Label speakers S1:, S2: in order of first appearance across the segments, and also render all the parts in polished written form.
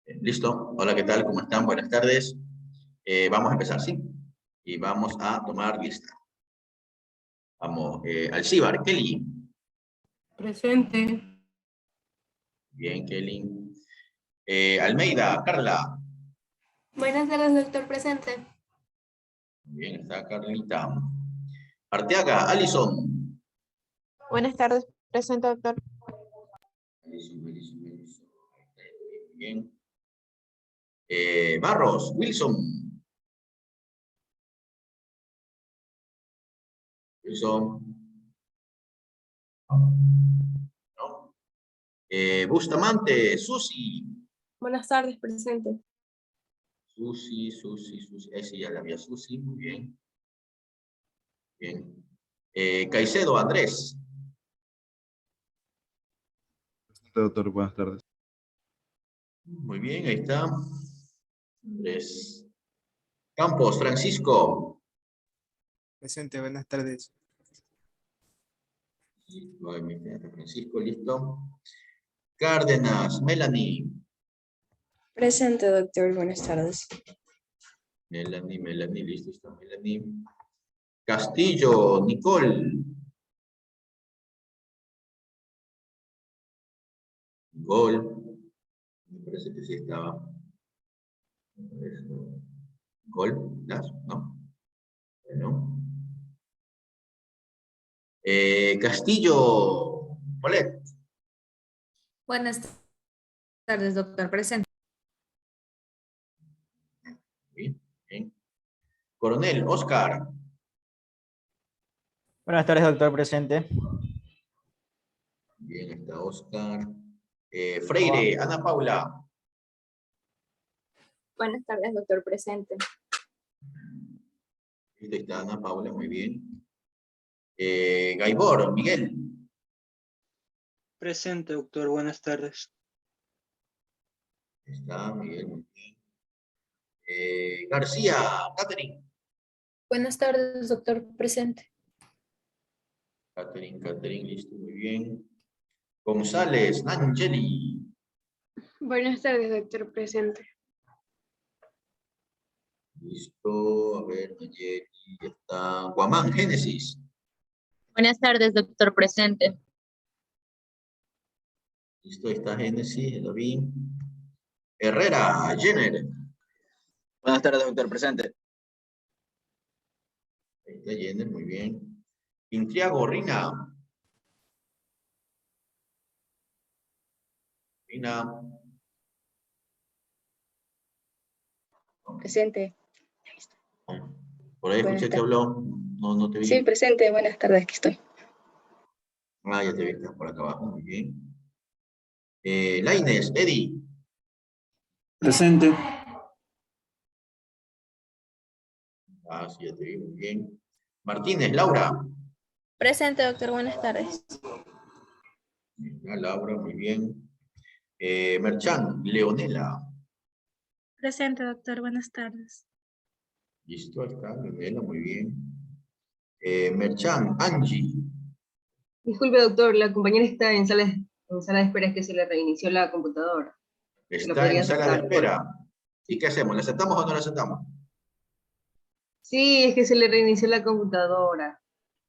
S1: Listo. Hola, ¿qué tal? ¿Cómo están? Buenas tardes. Vamos a empezar, ¿sí? Y vamos a tomar lista. Vamos, Alcibar, Kelly.
S2: Presente.
S1: Bien, Kelly. Almeida, Carla.
S3: Buenas tardes, doctor. Presente.
S1: Bien, está Carlita. Arteaga, Alison.
S4: Buenas tardes, presente, doctor.
S1: Alison. Bien. Barros, Wilson. Wilson. ¿No? Bustamante, Susi.
S3: Buenas tardes, presente.
S1: Susi. Ese ya la había Susi, muy bien. Bien. Caicedo, Andrés.
S5: Doctor, buenas tardes.
S1: Muy bien, ahí está. Andrés. Campos, Francisco.
S6: Presente, buenas tardes.
S1: Francisco, listo. Cárdenas, Melanie.
S7: Presente, doctor. Buenas tardes.
S1: Melanie, listo, está Melanie. Castillo, Nicole. Nicole. Me parece que sí estaba. Nicole, ¿no? Bueno. Castillo, Polet.
S8: Buenas tardes, doctor. Presente.
S1: Bien, bien. Coronel, Oscar.
S9: Buenas tardes, doctor. Presente.
S1: Bien, está Oscar. Freire, Ana Paula.
S3: Buenas tardes, doctor. Presente.
S1: Ahí está Ana Paula, muy bien. Gaibor, Miguel.
S6: Presente, doctor, buenas tardes.
S1: Está Miguel, muy bien. García, Catherine.
S3: Buenas tardes, doctor. Presente.
S1: Catherine, listo, muy bien. González, Angeli.
S7: Buenas tardes, doctor. Presente.
S1: Listo, a ver, Angeli, está. Guamán, Génesis.
S8: Buenas tardes, doctor. Presente.
S1: Listo, está Génesis, lo vi. Herrera, Jenner.
S9: Buenas tardes, doctor. Presente.
S1: Ahí está Jenner, muy bien. Intriago, Rina. Rina.
S7: Presente.
S1: Por ahí
S7: Buenas
S1: escuché que
S7: tardes.
S1: habló. No te vi.
S7: Sí, presente. Buenas tardes. Aquí estoy.
S1: Ah, ya te vi, estás por acá abajo, muy bien. Lainez, Eddie.
S5: Presente.
S1: Ah, sí, ya te vi, muy bien. Martínez, Laura.
S3: Presente, doctor. Buenas tardes.
S1: Ya, Laura, muy bien. Merchan, Leonela.
S3: Presente, doctor. Buenas tardes.
S1: Listo, ahí está, Leonela, muy bien. Merchan, Angie.
S2: Disculpe, doctor, la compañera está en sala de espera, es que se le reinició la computadora. ¿Lo
S1: Está
S2: podría
S1: en sala de
S2: aceptar?
S1: espera. ¿Y qué hacemos? ¿La aceptamos o no la aceptamos?
S2: Sí, es que se le reinició la computadora.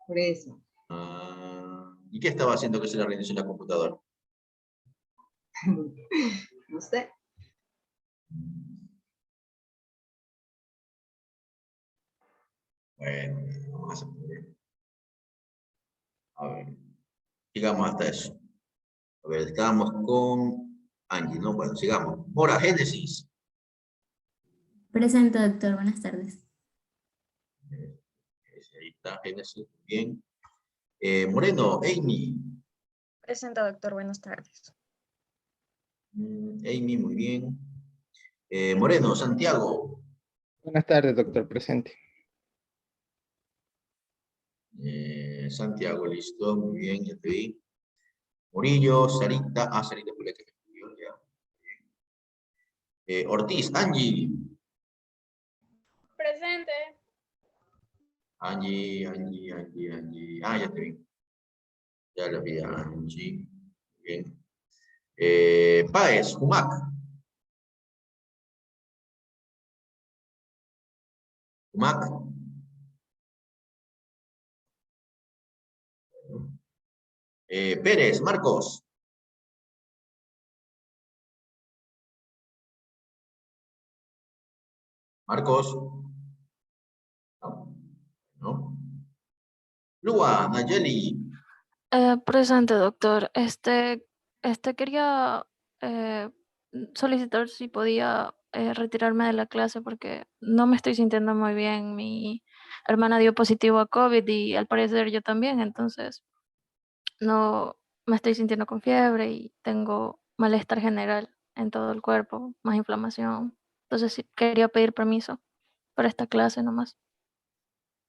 S2: Por eso.
S1: Ah, ¿y qué estaba haciendo que se le reinició la computadora?
S2: No sé.
S1: Bueno, vamos a aceptar. A ver, sigamos hasta eso. A ver, estábamos con Angie, ¿no? Bueno, sigamos. Mora, Génesis.
S8: Presente, doctor. Buenas tardes.
S1: Ahí está, Génesis, muy bien. Moreno, Amy.
S3: Presente, doctor. Buenas tardes.
S1: Amy, muy bien. Moreno, Santiago.
S6: Buenas tardes, doctor, presente.
S1: Santiago, listo, muy bien, ya te vi. Murillo, Sarita. Ah, Sarita fue la que me escribió, ya. Ortiz, Angie.
S3: Presente.
S1: Angie. Ah, ya te vi. Ya la vi a Angie. Bien. Páez, Humac. Mac. Pérez, Marcos. Marcos. No. Lua, Nayeli.
S3: Presente, doctor. Quería solicitar si podía retirarme de la clase porque no me estoy sintiendo muy bien. Mi hermana dio positivo a COVID y al parecer yo también, entonces no me estoy sintiendo con fiebre y tengo malestar general en todo el cuerpo, más inflamación. Entonces sí, quería pedir permiso para esta clase nomás.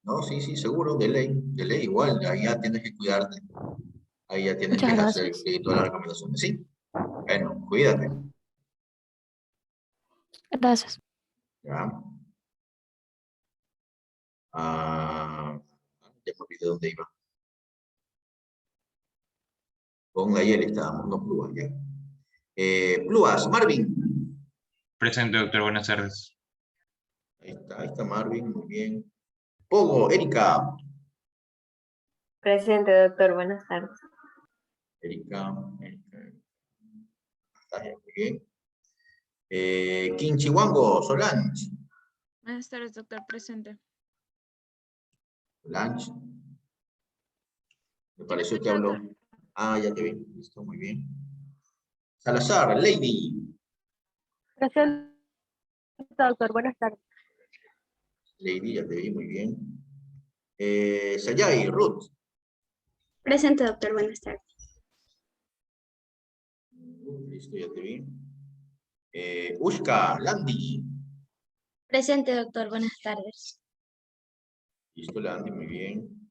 S1: No, sí, sí, seguro, de ley, igual, ahí ya tienes que cuidarte. Ahí ya tienes
S3: Muchas
S1: que hacer
S3: gracias.
S1: todas las recomendaciones, ¿sí? Bueno, cuídate.
S3: Gracias.
S1: Ya. Ya me olvidé dónde iba. Con Nayeli estábamos, no Pluas, ya. Pluas, Marvin.
S10: Presente, doctor. Buenas tardes.
S1: Ahí está Marvin, muy bien. Pogo, Erika.
S7: Presente, doctor. Buenas tardes.
S1: Erika. Está muy bien. Quinchihuango, Solange.
S3: Buenas tardes, doctor. Presente.
S1: Solange. Me pareció que habló. Ah, ya te vi. Listo, muy bien. Salazar, Lady.
S3: Presente, doctor. Buenas tardes.
S1: Lady, ya te vi, muy bien. Sayay, Ruth.
S7: Presente, doctor. Buenas tardes.
S1: Listo, ya te vi. Ushka, Landy.
S7: Presente, doctor. Buenas tardes.
S1: Listo, Landy, muy bien.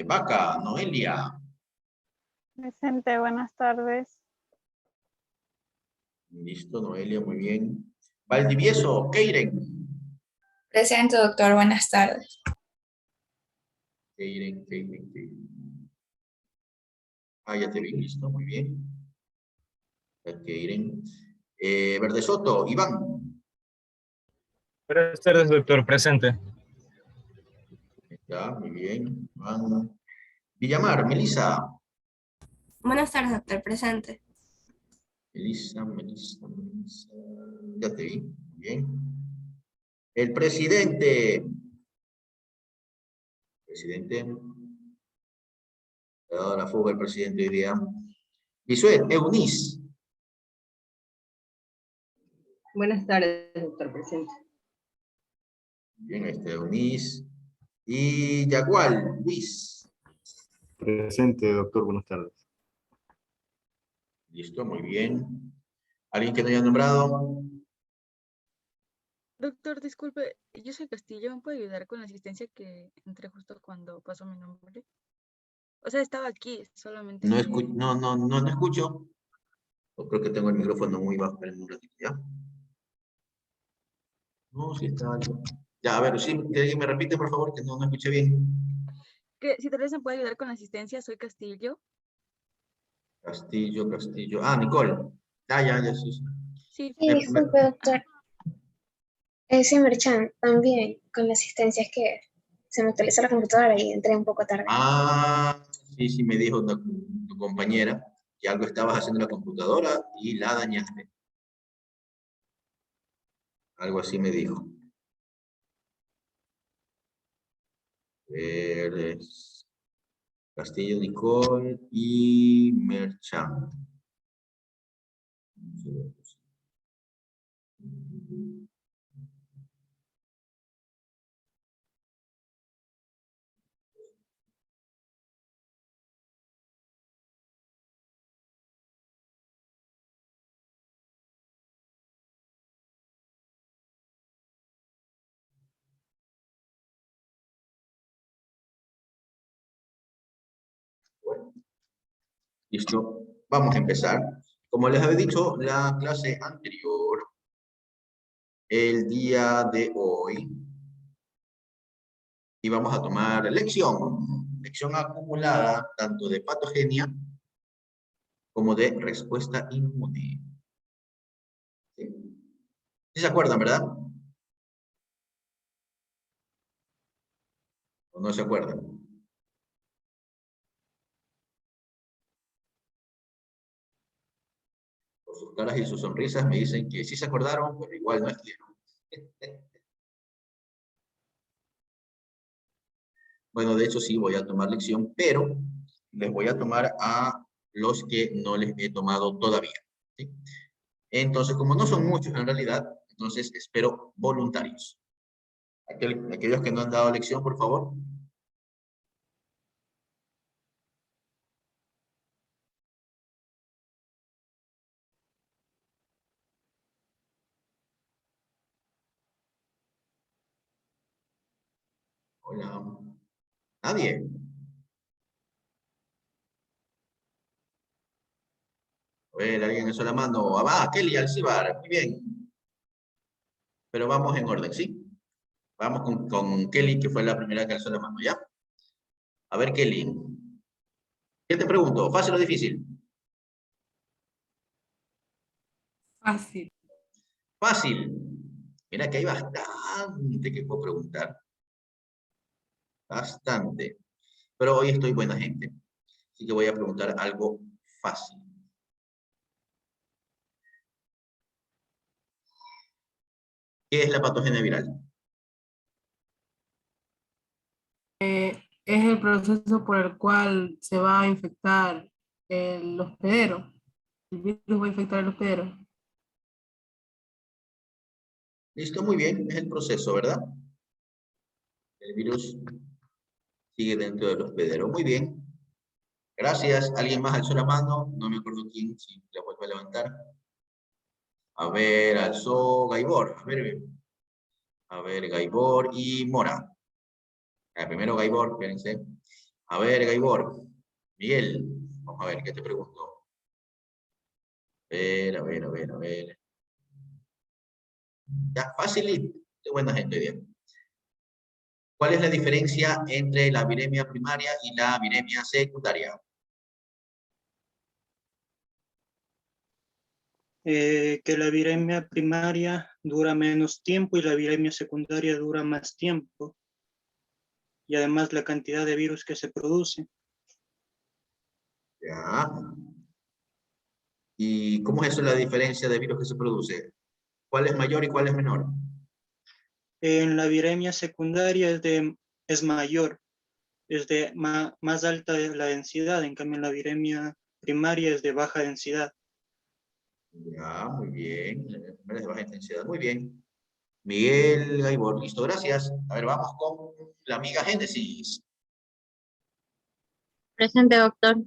S1: Vaca, Noelia.
S4: Presente, buenas tardes.
S1: Listo, Noelia, muy bien. Valdivieso, Keiren.
S8: Presente, doctor. Buenas tardes.
S1: Keiren. Ah, ya te vi, listo, muy bien. Keiren. Verde Soto, Iván.
S10: Buenas tardes, doctor. Presente.
S1: Ya, muy bien. Iván. Villamar, Melissa.
S7: Buenas tardes, doctor. Presente.
S1: Melissa. Ya te vi, muy bien. El presidente. Le ha dado la fuga el presidente hoy día. Bisuet, Eunice.
S2: Buenas tardes, doctor presente.
S1: Bien, Eunice. Y Yagual, Luis.
S5: Presente, doctor. Buenas tardes.
S1: Listo, muy bien. ¿Alguien que no haya nombrado?
S3: Doctor, disculpe, yo soy Castillo, ¿me puede ayudar con la asistencia que entré justo cuando pasó mi nombre? O sea, estaba aquí, solamente
S1: No,
S3: que...
S1: no escucho. O creo que tengo el micrófono muy bajo. Esperen un ratito, ¿ya? No, sí está algo. Ya, a ver, sí, que alguien me repite, por favor, que no escuché bien.
S3: Que si tal vez me puede ayudar con la asistencia, soy Castillo.
S1: Castillo. Ah, Nicole. Ya, sí.
S3: Sí,
S7: Sí, disculpe, doctor. Sí, Merchan, también con la asistencia es que se me actualizó la computadora y entré un poco tarde.
S1: Ah, sí, me dijo tu compañera que algo estabas haciendo en la computadora y la dañaste. Algo así me dijo. Castillo, Nicole y Merchan. Bueno, listo. Vamos a empezar. Como les había dicho la clase anterior, el día de hoy íbamos a tomar lección acumulada tanto de patogenia como de respuesta inmune. ¿Sí? ¿Sí se acuerdan, verdad? ¿O no se acuerdan? Por sus caras y sus sonrisas me dicen que sí se acordaron, pero igual no estudiaron. Bueno, de hecho sí voy a tomar lección, pero les voy a tomar a los que no les he tomado todavía. ¿Sí? Entonces, como no son muchos en realidad, entonces espero voluntarios. Aquellos que no han dado lección, por favor. Hola. ¿Nadie? A ver, alguien alzó la mano. Ah, va, Kelly Alcibar. Muy bien. Pero vamos en orden, ¿sí? Vamos con Kelly, que fue la primera que alzó la mano, ¿ya? A ver, Kelly. ¿Qué te pregunto? ¿Fácil o difícil?
S8: Fácil.
S1: Fácil. Mira que hay bastante que puedo preguntar. Bastante. Pero hoy estoy buena gente. Así que voy a preguntar algo fácil. ¿Qué es la patogenia viral?
S8: Es el proceso por el cual se va a infectar el hospedero. El virus va a infectar el hospedero.
S1: Listo, muy bien. Es el proceso, ¿verdad? El virus sigue dentro del hospedero. Muy bien. Gracias. ¿Alguien más alzó la mano? No me acuerdo quién, si la vuelvo a levantar. A ver, alzó Gaibor. A ver, Gaibor y Mora. Primero Gaibor, espérense. A ver, Gaibor. Miguel, vamos a ver, ¿qué te pregunto? A ver. Ya, facilito. Qué buena gente, bien. ¿Cuál es la diferencia entre la viremia primaria y la viremia secundaria?
S6: Que la viremia primaria dura menos tiempo y la viremia secundaria dura más tiempo. Y además la cantidad de virus que se produce.
S1: Ya. ¿Y cómo es eso la diferencia de virus que se produce? ¿Cuál es mayor y cuál es menor?
S6: En la viremia secundaria es mayor, es de más alta la densidad, en cambio en la viremia primaria es de baja densidad.
S1: Ya, muy bien. La primera es de baja intensidad. Muy bien. Miguel Gaibor, listo, gracias. A ver, vamos con la amiga Génesis.
S11: Presente, doctor.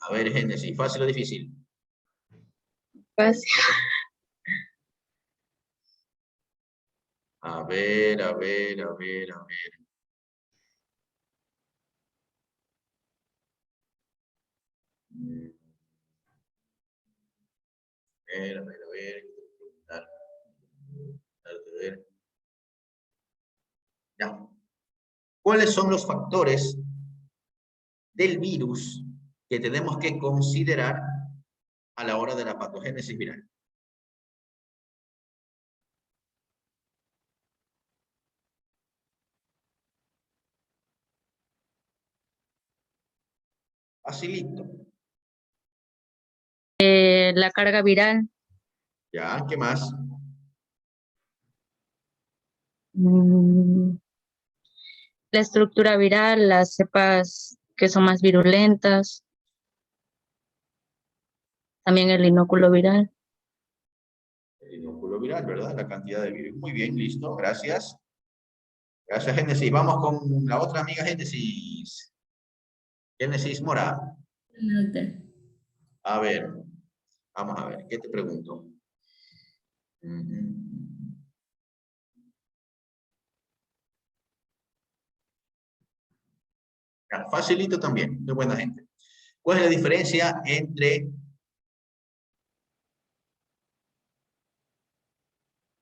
S1: A ver, Génesis, ¿fácil o difícil?
S11: Fácil.
S1: A ver. A ver. A ver. Ya. ¿Cuáles son los factores del virus que tenemos que considerar a la hora de la patogénesis viral? Facilito.
S11: La carga viral.
S1: Ya, ¿qué más?
S11: La estructura viral, las cepas que son más virulentas. También el inóculo viral.
S1: El inóculo viral, ¿verdad? La cantidad de virus. Muy bien, listo, gracias. Gracias, Génesis. Vamos con la otra amiga Génesis. Génesis Mora. A ver, vamos a ver, ¿qué te pregunto? Ya, facilito también, de buena gente. ¿Cuál es la diferencia entre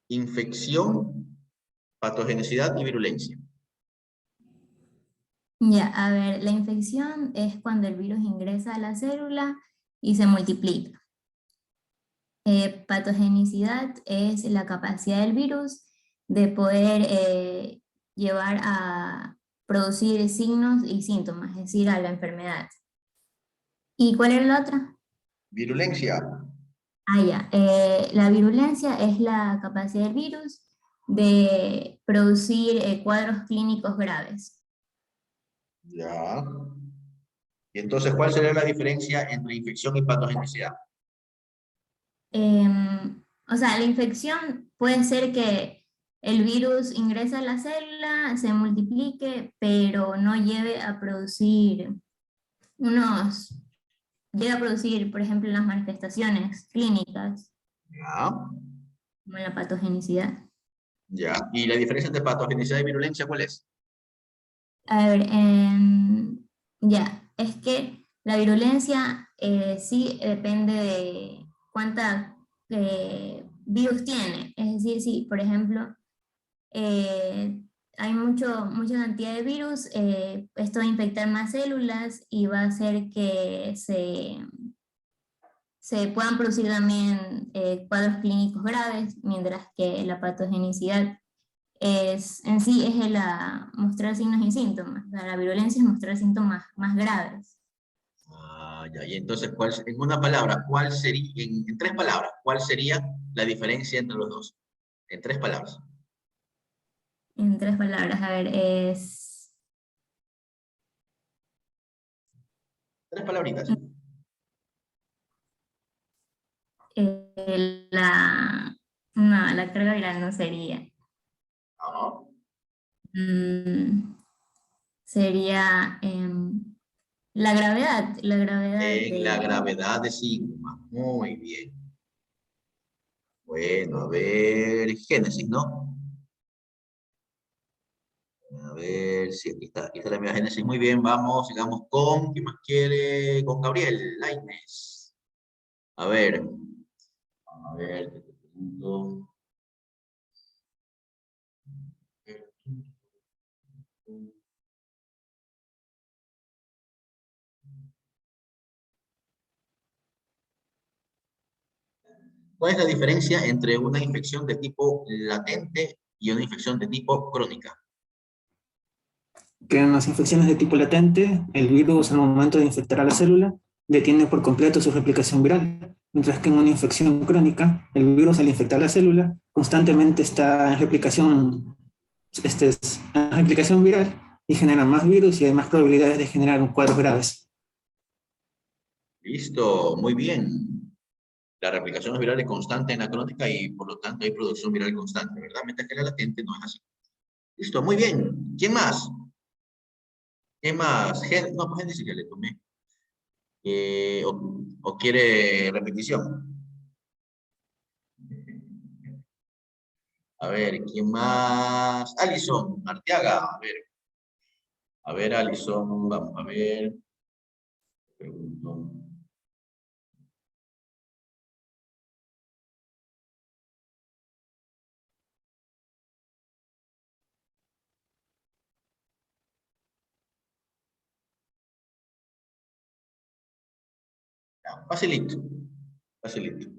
S1: infección, patogenicidad y virulencia?
S12: Ya, a ver, la infección es cuando el virus ingresa a la célula y se multiplica. Patogenicidad es la capacidad del virus de poder llevar a producir signos y síntomas, es decir, a la enfermedad. ¿Y cuál era la otra?
S1: Virulencia.
S12: Ah, ya. La virulencia es la capacidad del virus de producir cuadros clínicos graves.
S1: Ya. Y entonces, ¿cuál sería la diferencia entre infección y patogenicidad?
S12: O sea, la infección puede ser que el virus ingrese a la célula, se multiplique, pero no lleve a producir llega a producir, por ejemplo, las manifestaciones clínicas,
S1: Ya.
S12: como la patogenicidad.
S1: Ya. ¿Y la diferencia entre patogenicidad y virulencia cuál es?
S12: A ver, ya, es que la virulencia sí depende de cuánta virus tiene. Es decir, si por ejemplo hay mucha cantidad de virus, esto va a infectar más células y va a hacer que se puedan producir también cuadros clínicos graves, mientras que la patogenicidad en sí es mostrar signos y síntomas. O sea, la virulencia es mostrar síntomas más graves.
S1: Ah, ya. Y entonces, en una palabra, ¿cuál sería, en 3 palabras, cuál sería la diferencia entre los dos? En 3 palabras.
S12: En 3 palabras, a ver, es...
S1: 3 palabritas.
S12: La carga viral no sería.
S1: No.
S12: Sería la gravedad
S1: En la gravedad de sigma. Muy bien. Bueno, a ver, Génesis, ¿no? A ver, sí, aquí está la mía Génesis. Muy bien, vamos, sigamos con, ¿quién más quiere? Con Gabriel Lainez. A ver, ¿qué te pregunto? ¿Cuál es la diferencia entre una infección de tipo latente y una infección de tipo crónica?
S13: Que en las infecciones de tipo latente, el virus al momento de infectar a la célula detiene por completo su replicación viral, mientras que en una infección crónica, el virus al infectar la célula constantemente está en replicación viral y genera más virus y hay más probabilidades de generar cuadros graves.
S1: Listo, muy bien. La replicación viral es constante en la crónica y por lo tanto hay producción viral constante, ¿verdad? Mientras que la latente no es así. Listo, muy bien. ¿Quién más? ¿Quién más? No, pues Génesis ya le tomé. ¿O quiere repetición? A ver, ¿quién más? Alison Arteaga, a ver, Alison, vamos a ver. Pregunto. Ya, facilito, facilito.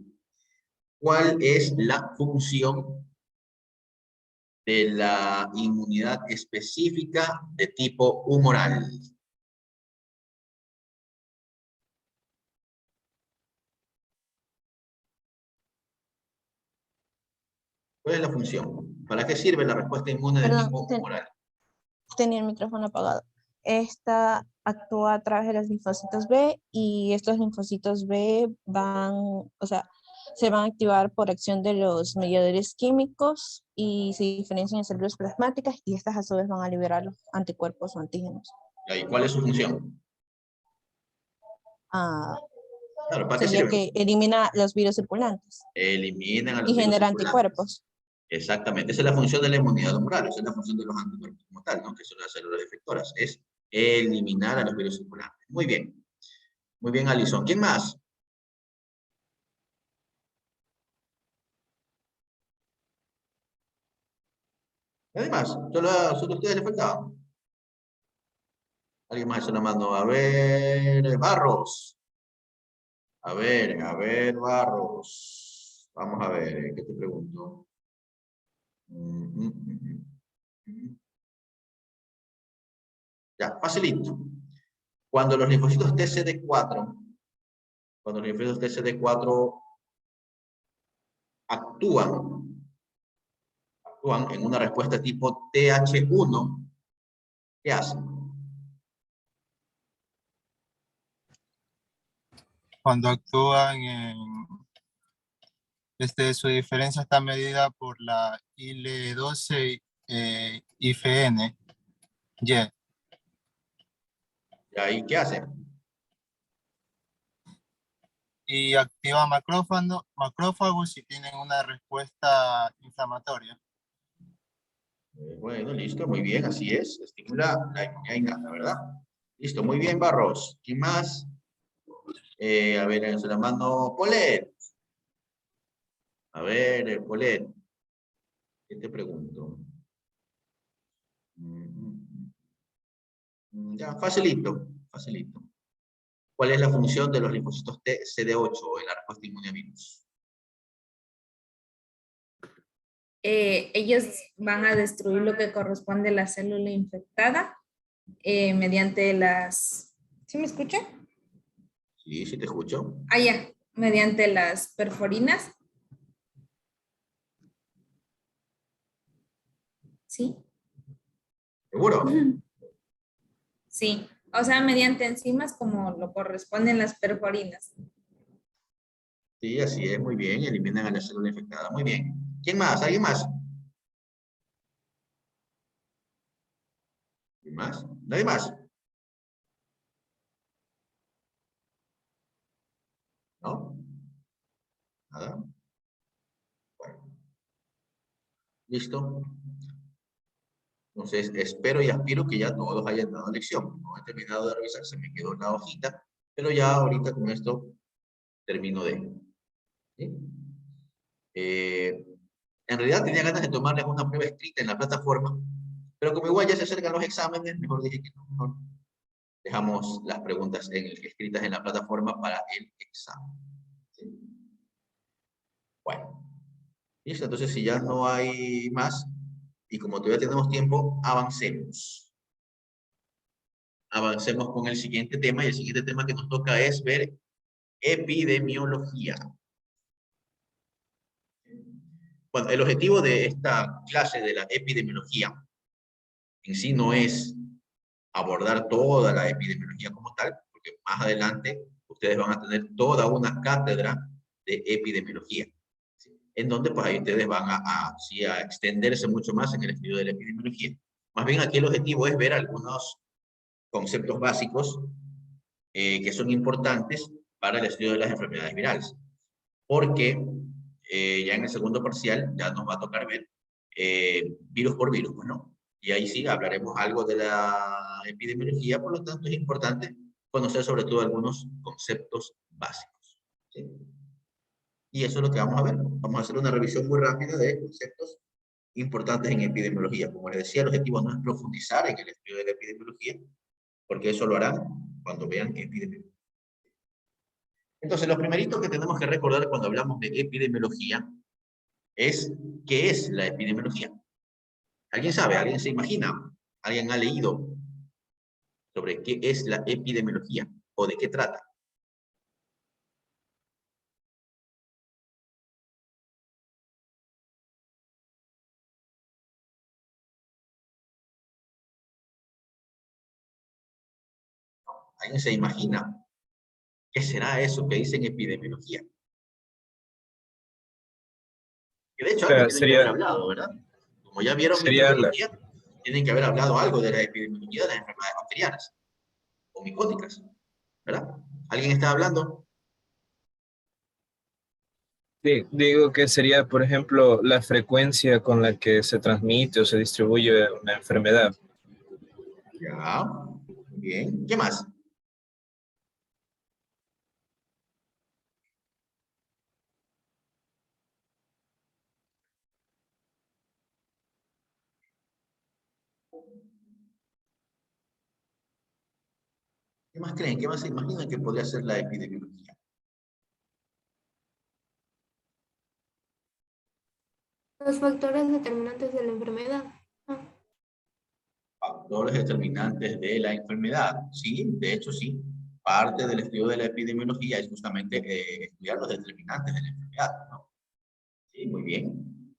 S1: ¿Cuál es la función de la inmunidad específica de tipo humoral? ¿Cuál es la función? ¿Para qué sirve la respuesta inmune de
S14: Perdón,
S1: tipo humoral?
S14: tenía el micrófono apagado. Esta actúa a través de los linfocitos B y estos linfocitos B se van a activar por acción de los mediadores químicos y se diferencian en células plasmáticas y estas a su vez van a liberar los anticuerpos o antígenos.
S1: ¿Y cuál es su función? Claro, ¿para qué
S14: Sería
S1: sirve?
S14: que elimina los virus circulantes
S1: Eliminan a los
S14: y
S1: virus
S14: genera
S1: circulantes.
S14: anticuerpos.
S1: Exactamente, esa es la función de la inmunidad humoral, esa es la función de los anticuerpos como tal, ¿no? Que son las células efectoras, es eliminar a los virus circulantes. Muy bien, Alison. ¿Quién más? Además, solo a ustedes les faltaba. Alguien más se la mando. A ver, Barros. A ver, Barros. Vamos a ver, ¿qué te pregunto? Ya, facilito. Cuando los linfocitos TCD4, actúan en una respuesta tipo TH1, ¿qué hacen?
S15: Cuando actúan su diferencia está medida por la IL-12 IFN. Y.
S1: ¿Y ahí qué hacen?
S15: Y activa macrófagos y tienen una respuesta inflamatoria.
S1: Bueno, listo, muy bien, así es. Estimula la inmunidad innata, ¿verdad? Listo, muy bien, Barros. ¿Quién más? A ver, en la mano, Polet. A ver, Polet. ¿Qué te pregunto? Ya, facilito, facilito. ¿Cuál es la función de los linfocitos CD8 en la respuesta inmune a virus?
S16: Ellos van a destruir lo que corresponde a la célula infectada mediante las... ¿Sí me escucha?
S1: Sí, sí te escucho.
S16: Ah, ya, mediante las perforinas. ¿Sí?
S1: ¿Seguro?
S16: Sí, o sea, mediante enzimas como lo corresponden las perforinas.
S1: Sí, así es, muy bien. Eliminan a la célula infectada. Muy bien. ¿Quién más? ¿Alguien más? ¿Quién más? ¿Nadie más? ¿No? ¿Nada? Bueno. ¿Listo? Entonces, espero y aspiro que ya todos hayan dado lección. No he terminado de revisar, se me quedó una hojita, pero ya ahorita con esto termino de... ¿sí? En realidad tenía ganas de tomarles una prueba escrita en la plataforma, pero como igual ya se acercan los exámenes, mejor dije que no, mejor dejamos las preguntas escritas en la plataforma para el examen. ¿Sí? Bueno, listo, entonces si ya no hay más, y como todavía tenemos tiempo, avancemos. Avancemos con el siguiente tema, y el siguiente tema que nos toca es ver epidemiología. Bueno, el objetivo de esta clase de la epidemiología en sí no es abordar toda la epidemiología como tal, porque más adelante ustedes van a tener toda una cátedra de epidemiología, ¿sí? En donde pues ahí ustedes van a extenderse mucho más en el estudio de la epidemiología. Más bien aquí el objetivo es ver algunos conceptos básicos que son importantes para el estudio de las enfermedades virales. Porque ya en el segundo parcial ya nos va a tocar ver virus por virus, pues, ¿no? Y ahí sí hablaremos algo de la epidemiología, por lo tanto es importante conocer sobre todo algunos conceptos básicos, ¿sí? Y eso es lo que vamos a ver. Vamos a hacer una revisión muy rápida de conceptos importantes en epidemiología. Como les decía, el objetivo no es profundizar en el estudio de la epidemiología, porque eso lo harán cuando vean epidemiología. Entonces, lo primerito que tenemos que recordar cuando hablamos de epidemiología es ¿qué es la epidemiología? ¿Alguien sabe? ¿Alguien se imagina? ¿Alguien ha leído sobre qué es la epidemiología o de qué trata? ¿Alguien se imagina? ¿Qué será eso que dicen epidemiología? Que de hecho algo tienen que haber hablado, ¿verdad? Como ya vieron epidemiología, tienen que haber hablado algo de la epidemiología de las enfermedades bacterianas o micóticas, ¿verdad? ¿Alguien está hablando?
S10: Sí, digo que sería, por ejemplo, la frecuencia con la que se transmite o se distribuye una enfermedad.
S1: Ya, bien. ¿Qué más? ¿Qué más creen? ¿Qué más se imaginan que podría ser la epidemiología?
S17: Los factores determinantes de la enfermedad.
S1: Factores determinantes de la enfermedad. Sí, de hecho sí. Parte del estudio de la epidemiología es justamente estudiar los determinantes de la enfermedad, ¿no? Sí, muy bien.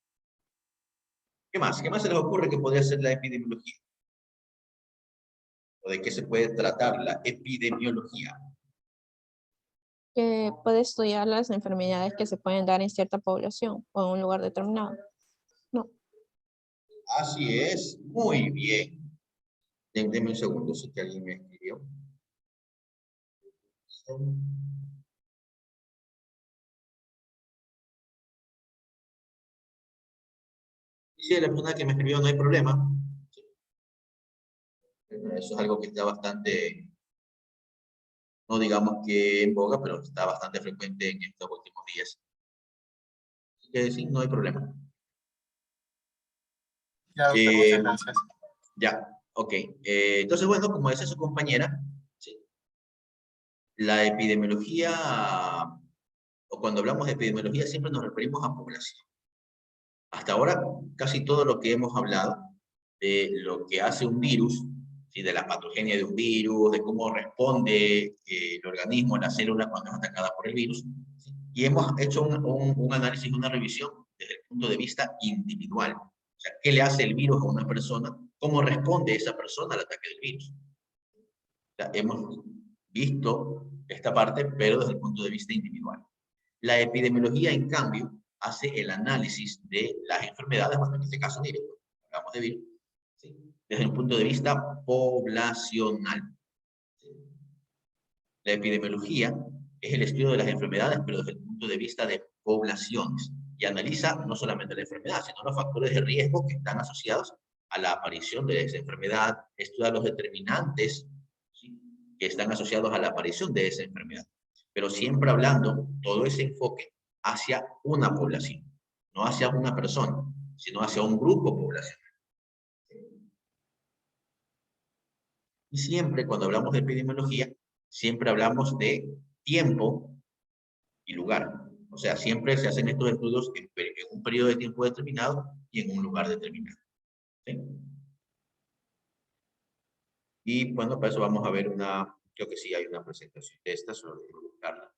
S1: ¿Qué más? ¿Qué más se les ocurre que podría ser la epidemiología? ¿O de qué se puede tratar la epidemiología?
S14: Que puede estudiar las enfermedades que se pueden dar en cierta población o en un lugar determinado. No.
S1: Así es, muy bien. Denme un segundo, si que alguien me escribió. Sí, la persona que me escribió no hay problema. Eso es algo que está bastante, no digamos que en boga, pero está bastante frecuente en estos últimos días. Así que sí, no hay problema.
S15: Ya, doctor, muchas gracias.
S1: Ya, ok. Entonces, bueno, como decía su compañera, ¿sí? La epidemiología, o cuando hablamos de epidemiología, siempre nos referimos a población. Hasta ahora, casi todo lo que hemos hablado de lo que hace un virus, ¿sí? De la patogenia de un virus, de cómo responde el organismo, la célula cuando es atacada por el virus, ¿sí? Y hemos hecho un análisis, una revisión desde el punto de vista individual. O sea, ¿qué le hace el virus a una persona? ¿Cómo responde esa persona al ataque del virus? O sea, hemos visto esta parte, pero desde el punto de vista individual. La epidemiología, en cambio, hace el análisis de las enfermedades, bueno, en este caso, mire, hablamos de virus, ¿sí? Desde el punto de vista poblacional. ¿Sí? La epidemiología es el estudio de las enfermedades, pero desde el punto de vista de poblaciones. Y analiza no solamente la enfermedad, sino los factores de riesgo que están asociados a la aparición de esa enfermedad, estudia los determinantes, ¿sí? Que están asociados a la aparición de esa enfermedad. Pero siempre hablando todo ese enfoque hacia una población, no hacia una persona, sino hacia un grupo poblacional. Y siempre cuando hablamos de epidemiología, siempre hablamos de tiempo y lugar. O sea, siempre se hacen estos estudios en un periodo de tiempo determinado y en un lugar determinado. ¿Sí? Y bueno, para eso vamos a ver creo que sí hay una presentación de esta, solo debo buscarla.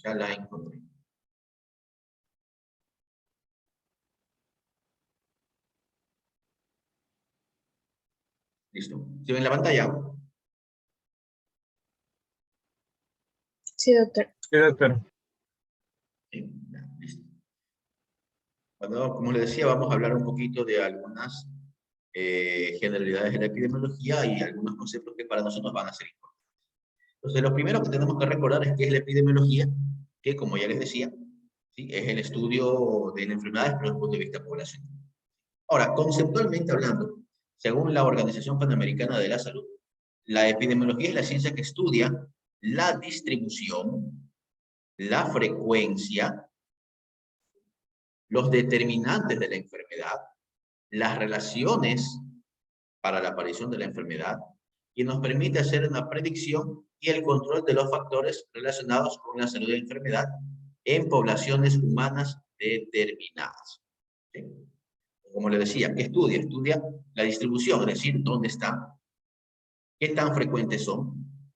S1: Ya la encontré. Listo. ¿Se ve en la pantalla?
S7: Sí, doctor.
S10: Sí, doctor.
S1: Sí, ya, listo. Bueno, como les decía, vamos a hablar un poquito de algunas generalidades de la epidemiología y algunos conceptos que para nosotros van a ser importantes. Entonces, lo primero que tenemos que recordar es que es la epidemiología, que como ya les decía, ¿sí? Es el estudio de las enfermedades desde el punto de vista poblacional. Ahora, conceptualmente hablando, según la Organización Panamericana de la Salud, la epidemiología es la ciencia que estudia la distribución, la frecuencia, los determinantes de la enfermedad, las relaciones para la aparición de la enfermedad, y nos permite hacer una predicción y el control de los factores relacionados con la salud de la enfermedad en poblaciones humanas determinadas. ¿Sí? Como les decía, ¿qué estudia? Estudia la distribución, es decir, dónde están, qué tan frecuentes son,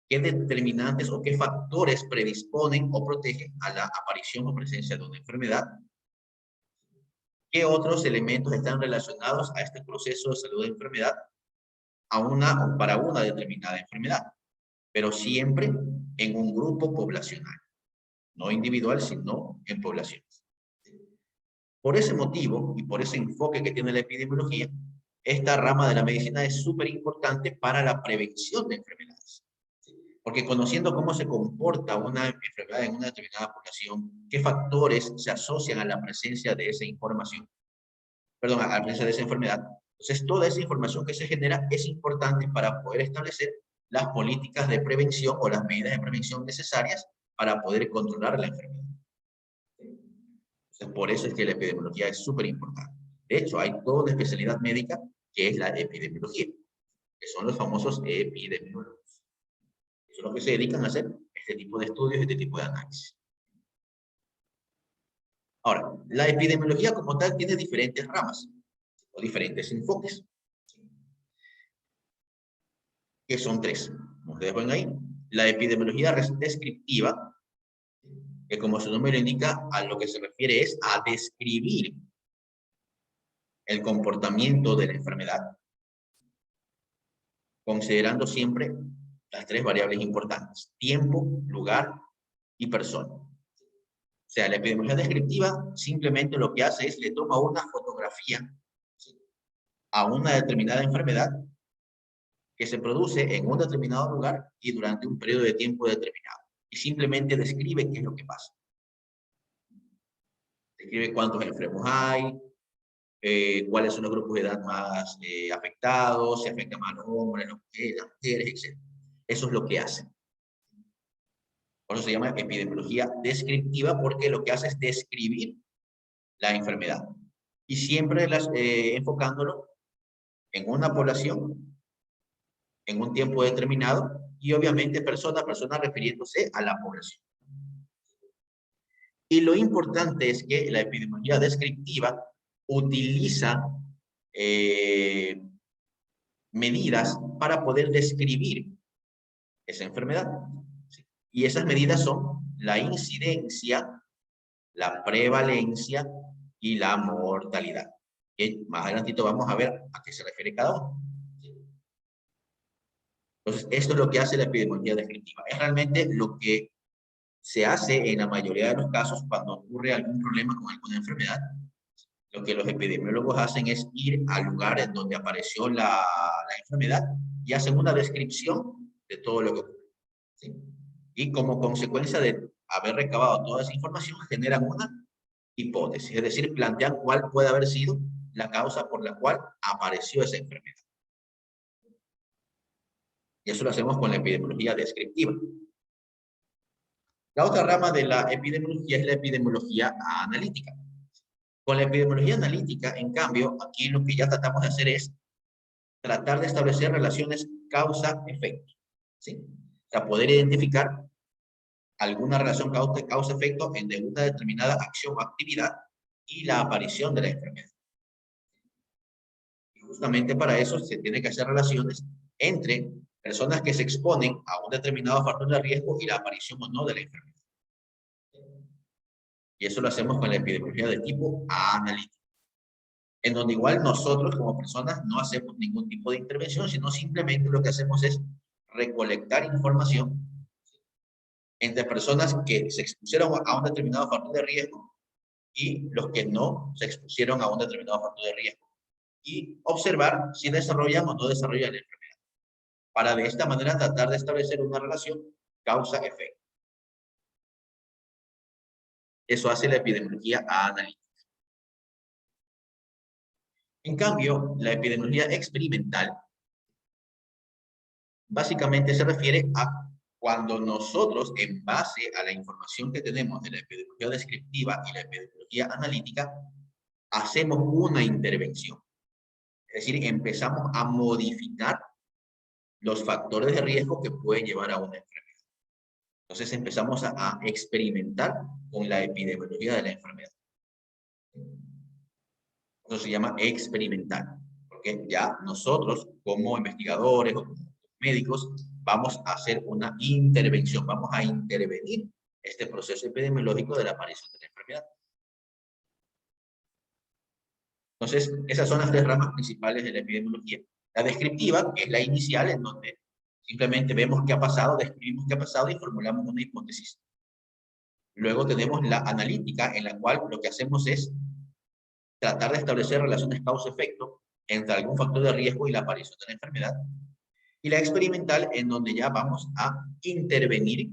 S1: qué determinantes o qué factores predisponen o protegen a la aparición o presencia de una enfermedad, qué otros elementos están relacionados a este proceso de salud de enfermedad para una determinada enfermedad, pero siempre en un grupo poblacional, no individual, sino en poblaciones. Por ese motivo y por ese enfoque que tiene la epidemiología, esta rama de la medicina es súper importante para la prevención de enfermedades. Porque conociendo cómo se comporta una enfermedad en una determinada población, qué factores se asocian a la presencia de esa información, perdón, a la presencia de esa enfermedad, entonces toda esa información que se genera es importante para poder establecer las políticas de prevención o las medidas de prevención necesarias para poder controlar la enfermedad. Entonces, por eso es que la epidemiología es súper importante. De hecho, hay toda una especialidad médica que es la epidemiología, que son los famosos epidemiólogos. Son los que se dedican a hacer este tipo de estudios, este tipo de análisis. Ahora, la epidemiología como tal tiene diferentes ramas o diferentes enfoques, que son tres. Como ustedes ven ahí, la epidemiología descriptiva, que como su nombre lo indica, a lo que se refiere es a describir el comportamiento de la enfermedad, considerando siempre las tres variables importantes: tiempo, lugar y persona. O sea, la epidemiología descriptiva simplemente lo que hace es le toma una fotografía, ¿sí?, a una determinada enfermedad que se produce en un determinado lugar y durante un periodo de tiempo determinado. Y simplemente describe qué es lo que pasa. Describe cuántos enfermos hay, cuáles son los grupos de edad más afectados, si afecta más a los hombres, las mujeres, etc. Eso es lo que hace. Por eso se llama epidemiología descriptiva, porque lo que hace es describir la enfermedad. Y siempre enfocándolo en una población, en un tiempo determinado, y obviamente persona a persona refiriéndose a la población. Y lo importante es que la epidemiología descriptiva utiliza medidas para poder describir esa enfermedad. ¿Sí? Y esas medidas son la incidencia, la prevalencia y la mortalidad. Que más adelantito vamos a ver a qué se refiere cada uno. ¿Sí? Entonces, esto es lo que hace la epidemiología descriptiva. Es realmente lo que se hace en la mayoría de los casos cuando ocurre algún problema con alguna enfermedad. Lo que los epidemiólogos hacen es ir al lugar en donde apareció la enfermedad y hacen una descripción de todo lo que ocurre. ¿Sí? Y como consecuencia de haber recabado toda esa información, generan una hipótesis, es decir, plantean cuál puede haber sido la causa por la cual apareció esa enfermedad. Y eso lo hacemos con la epidemiología descriptiva. La otra rama de la epidemiología es la epidemiología analítica. Con la epidemiología analítica, en cambio, aquí lo que ya tratamos de hacer es tratar de establecer relaciones causa-efecto. ¿Sí? O sea, poder identificar alguna relación causa-efecto entre una determinada acción o actividad y la aparición de la enfermedad. Y justamente para eso se tiene que hacer relaciones entre personas que se exponen a un determinado factor de riesgo y la aparición o no de la enfermedad. Y eso lo hacemos con la epidemiología de tipo analítico, en donde igual nosotros como personas no hacemos ningún tipo de intervención, sino simplemente lo que hacemos es recolectar información entre personas que se expusieron a un determinado factor de riesgo y los que no se expusieron a un determinado factor de riesgo, y observar si desarrollan o no desarrollan la enfermedad, para de esta manera tratar de establecer una relación causa-efecto. Eso hace la epidemiología analítica. En cambio, la epidemiología experimental básicamente se refiere a cuando nosotros, en base a la información que tenemos de la epidemiología descriptiva y la epidemiología analítica, hacemos una intervención. Es decir, empezamos a modificar los factores de riesgo que pueden llevar a una enfermedad. Entonces empezamos a experimentar con la epidemiología de la enfermedad. Eso se llama experimental, porque ya nosotros como investigadores o como médicos vamos a hacer una intervención, vamos a intervenir este proceso epidemiológico de la aparición de la enfermedad. Entonces, esas son las tres ramas principales de la epidemiología. La descriptiva, que es la inicial, en donde simplemente vemos qué ha pasado, describimos qué ha pasado y formulamos una hipótesis. Luego tenemos la analítica, en la cual lo que hacemos es tratar de establecer relaciones causa-efecto entre algún factor de riesgo y la aparición de la enfermedad. Y la experimental, en donde ya vamos a intervenir,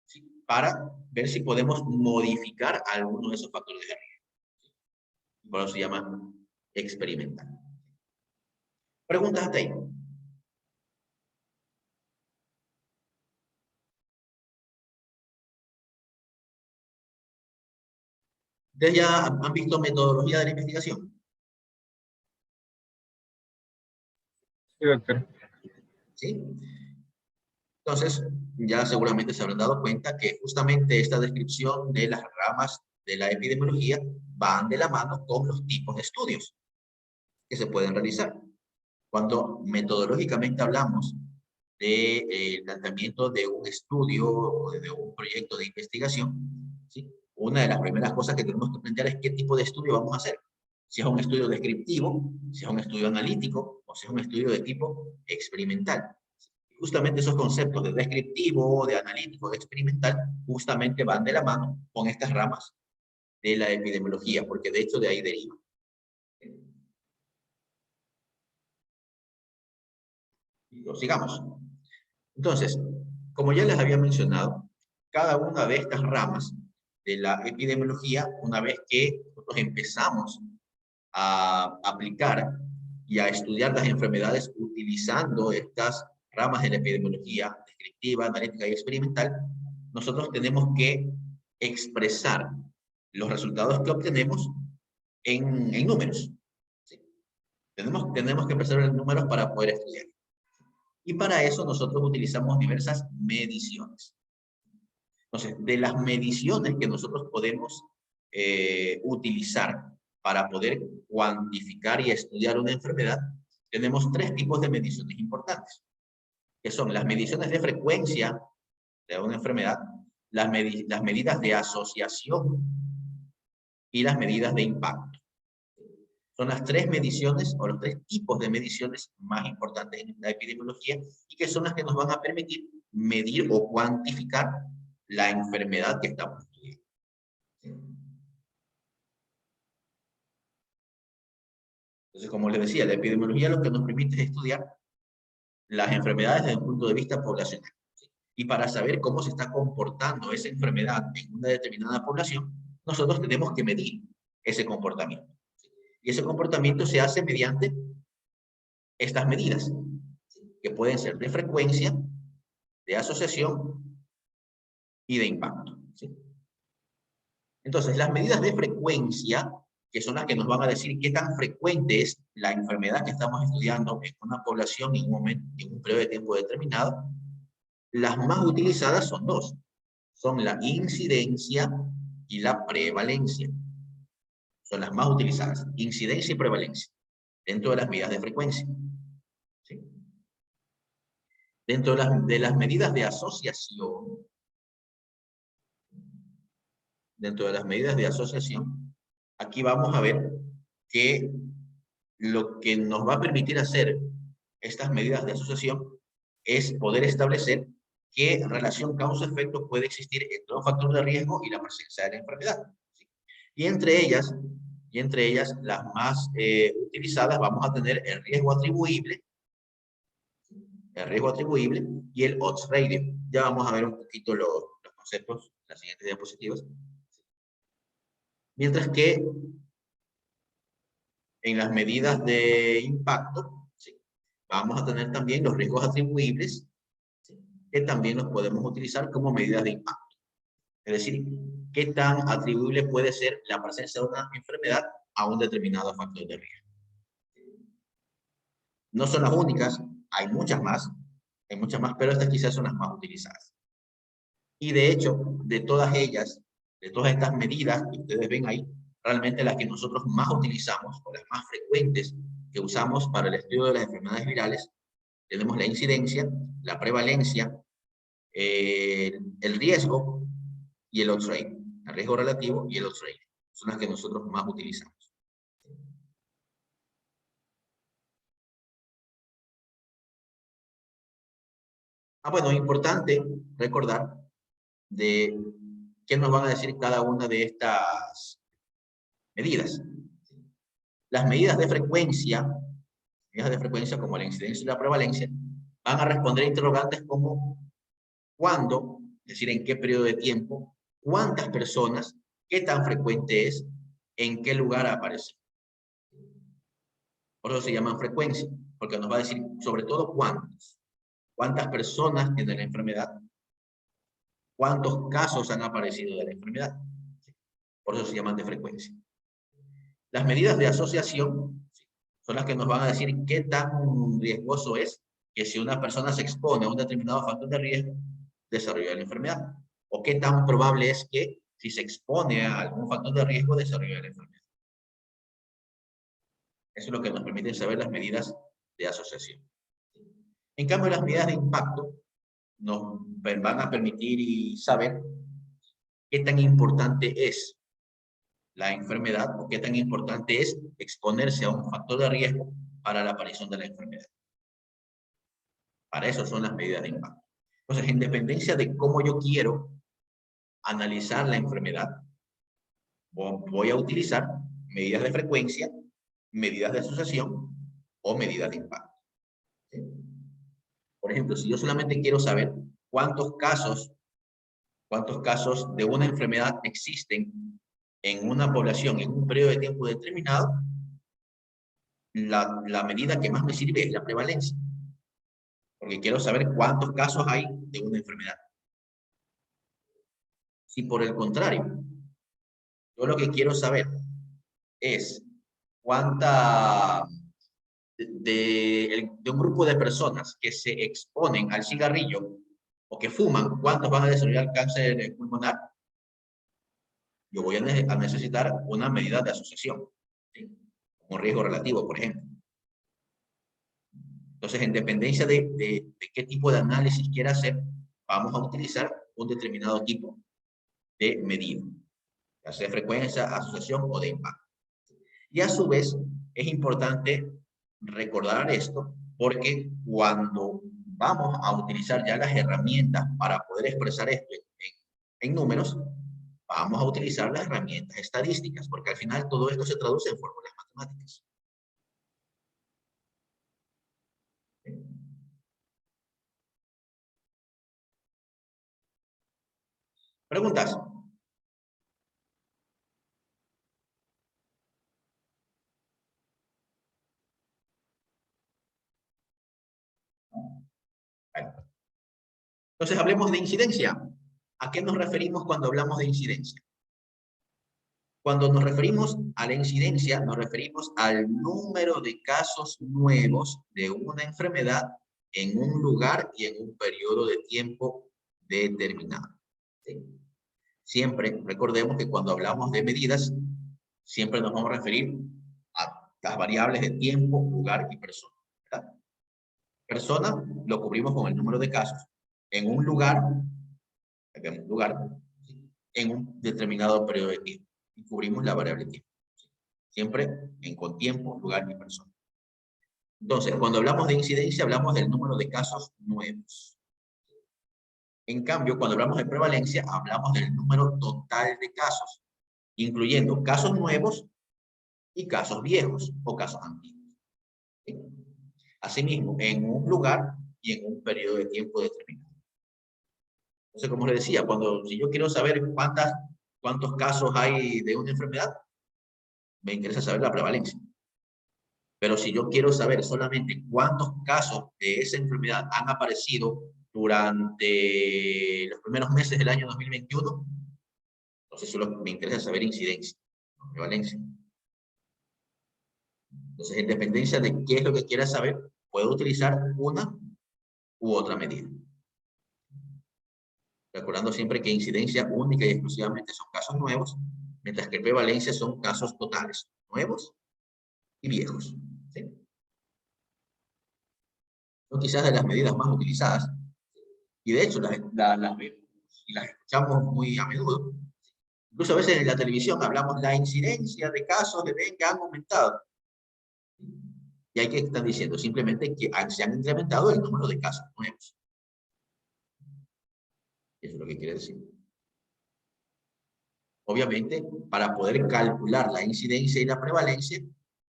S1: ¿sí?, para ver si podemos modificar alguno de esos factores de riesgo. Por eso se llama experimental. ¿Preguntas hasta ahí? ¿Ustedes ya han visto metodología de la investigación?
S10: Sí, doctor.
S1: ¿Sí? Entonces, ya seguramente se habrán dado cuenta que justamente esta descripción de las ramas de la epidemiología van de la mano con los tipos de estudios que se pueden realizar. Cuando metodológicamente hablamos del planteamiento de un estudio o de un proyecto de investigación, ¿sí?, una de las primeras cosas que tenemos que plantear es qué tipo de estudio vamos a hacer. Si es un estudio descriptivo, si es un estudio analítico o si es un estudio de tipo experimental. Justamente esos conceptos de descriptivo, de analítico, de experimental, justamente van de la mano con estas ramas de la epidemiología, porque de hecho de ahí deriva. Sigamos. Entonces, como ya les había mencionado, cada una de estas ramas de la epidemiología, una vez que nosotros empezamos a aplicar y a estudiar las enfermedades utilizando estas ramas de la epidemiología descriptiva, analítica y experimental, nosotros tenemos que expresar los resultados que obtenemos en números. ¿Sí? Tenemos que expresar en números para poder estudiar. Y para eso nosotros utilizamos diversas mediciones. Entonces, de las mediciones que nosotros podemos utilizar para poder cuantificar y estudiar una enfermedad, tenemos tres tipos de mediciones importantes, que son las mediciones de frecuencia de una enfermedad, las medidas de asociación y las medidas de impacto. Son las tres mediciones o los tres tipos de mediciones más importantes en la epidemiología y que son las que nos van a permitir medir o cuantificar la enfermedad que estamos estudiando. Entonces, como les decía, la epidemiología lo que nos permite es estudiar las enfermedades desde un punto de vista poblacional. Y para saber cómo se está comportando esa enfermedad en una determinada población, nosotros tenemos que medir ese comportamiento. Y ese comportamiento se hace mediante estas medidas, que pueden ser de frecuencia, de asociación y de impacto. ¿Sí? Entonces, las medidas de frecuencia, que son las que nos van a decir qué tan frecuente es la enfermedad que estamos estudiando en una población en un momento, en un periodo de tiempo determinado, las más utilizadas son dos. Son la incidencia y la prevalencia. Son las más utilizadas, incidencia y prevalencia, dentro de las medidas de frecuencia. ¿Sí? Dentro de las medidas de asociación, aquí vamos a ver que lo que nos va a permitir hacer estas medidas de asociación es poder establecer qué relación causa-efecto puede existir entre un factor de riesgo y la presencia de la enfermedad. ¿Sí? Y entre ellas, las más utilizadas, vamos a tener el riesgo atribuible y el odds ratio. Ya vamos a ver un poquito los conceptos en las siguientes diapositivas. Mientras que en las medidas de impacto, ¿sí?, vamos a tener también los riesgos atribuibles, ¿sí?, que también los podemos utilizar como medidas de impacto. Es decir, qué tan atribuible puede ser la presencia de una enfermedad a un determinado factor de riesgo. No son las únicas, hay muchas más, pero estas quizás son las más utilizadas. Y de hecho, de todas ellas, de todas estas medidas que ustedes ven ahí, realmente las que nosotros más utilizamos, o las más frecuentes que usamos para el estudio de las enfermedades virales, tenemos la incidencia, la prevalencia, el riesgo y el odds rate. El riesgo relativo y el odds rate. Son las que nosotros más utilizamos. Bueno, importante recordar de qué nos van a decir cada una de estas medidas. Las medidas de frecuencia como la incidencia y la prevalencia, van a responder a interrogantes como cuándo, es decir, en qué periodo de tiempo, cuántas personas, qué tan frecuente es, en qué lugar aparece. Por eso se llaman frecuencia, porque nos va a decir sobre todo cuántas personas tienen la enfermedad, cuántos casos han aparecido de la enfermedad. Por eso se llaman de frecuencia. Las medidas de asociación son las que nos van a decir qué tan riesgoso es que si una persona se expone a un determinado factor de riesgo, desarrolle la enfermedad. O qué tan probable es que si se expone a algún factor de riesgo, desarrolle la enfermedad. Eso es lo que nos permite saber las medidas de asociación. En cambio, las medidas de impacto nos van a permitir saber qué tan importante es la enfermedad o qué tan importante es exponerse a un factor de riesgo para la aparición de la enfermedad. Para eso son las medidas de impacto. Entonces, en dependencia de cómo yo quiero analizar la enfermedad, voy a utilizar medidas de frecuencia, medidas de asociación o medidas de impacto. ¿Sí? Por ejemplo, si yo solamente quiero saber cuántos casos de una enfermedad existen en una población en un periodo de tiempo determinado, la medida que más me sirve es la prevalencia. Porque quiero saber cuántos casos hay de una enfermedad. Si por el contrario, yo lo que quiero saber es cuánta de un grupo de personas que se exponen al cigarrillo o que fuman, cuántos van a desarrollar cáncer pulmonar, yo voy a necesitar una medida de asociación, ¿sí? Un riesgo relativo, por ejemplo. Entonces, en dependencia de qué tipo de análisis quiera hacer, vamos a utilizar un determinado tipo de medida, ya sea de frecuencia, asociación o de impacto. Y a su vez, es importante recordar esto, porque cuando vamos a utilizar ya las herramientas para poder expresar esto en números, vamos a utilizar las herramientas estadísticas, porque al final todo esto se traduce en fórmulas matemáticas. ¿Preguntas? Bueno. Entonces hablemos de incidencia. ¿A qué nos referimos cuando hablamos de incidencia? Cuando nos referimos a la incidencia, nos referimos al número de casos nuevos de una enfermedad en un lugar y en un periodo de tiempo determinado. ¿Sí? Siempre recordemos que cuando hablamos de medidas, siempre nos vamos a referir a las variables de tiempo, lugar y persona, ¿verdad? Persona lo cubrimos con el número de casos. En un lugar, en un determinado periodo de tiempo. Y cubrimos la variable tiempo. Siempre con tiempo, lugar y persona. Entonces, cuando hablamos de incidencia, hablamos del número de casos nuevos. En cambio, cuando hablamos de prevalencia, hablamos del número total de casos, incluyendo casos nuevos y casos viejos o casos antiguos. ¿Sí? Asimismo, en un lugar y en un periodo de tiempo determinado. Entonces, como les decía, si yo quiero saber cuántos casos hay de una enfermedad, me interesa saber la prevalencia. Pero si yo quiero saber solamente cuántos casos de esa enfermedad han aparecido durante los primeros meses del año 2021, entonces solo me interesa saber incidencia, no prevalencia. Entonces, en dependencia de qué es lo que quiera saber, puedo utilizar una u otra medida. Recordando siempre que incidencia única y exclusivamente son casos nuevos, mientras que prevalencia son casos totales, nuevos y viejos. ¿Sí? Son quizás de las medidas más utilizadas, y de hecho las escuchamos muy a menudo. Incluso a veces en la televisión hablamos de la incidencia de casos de dengue que han aumentado. Y hay que estar diciendo simplemente que se han incrementado el número de casos nuevos. Eso es lo que quiere decir. Obviamente, para poder calcular la incidencia y la prevalencia,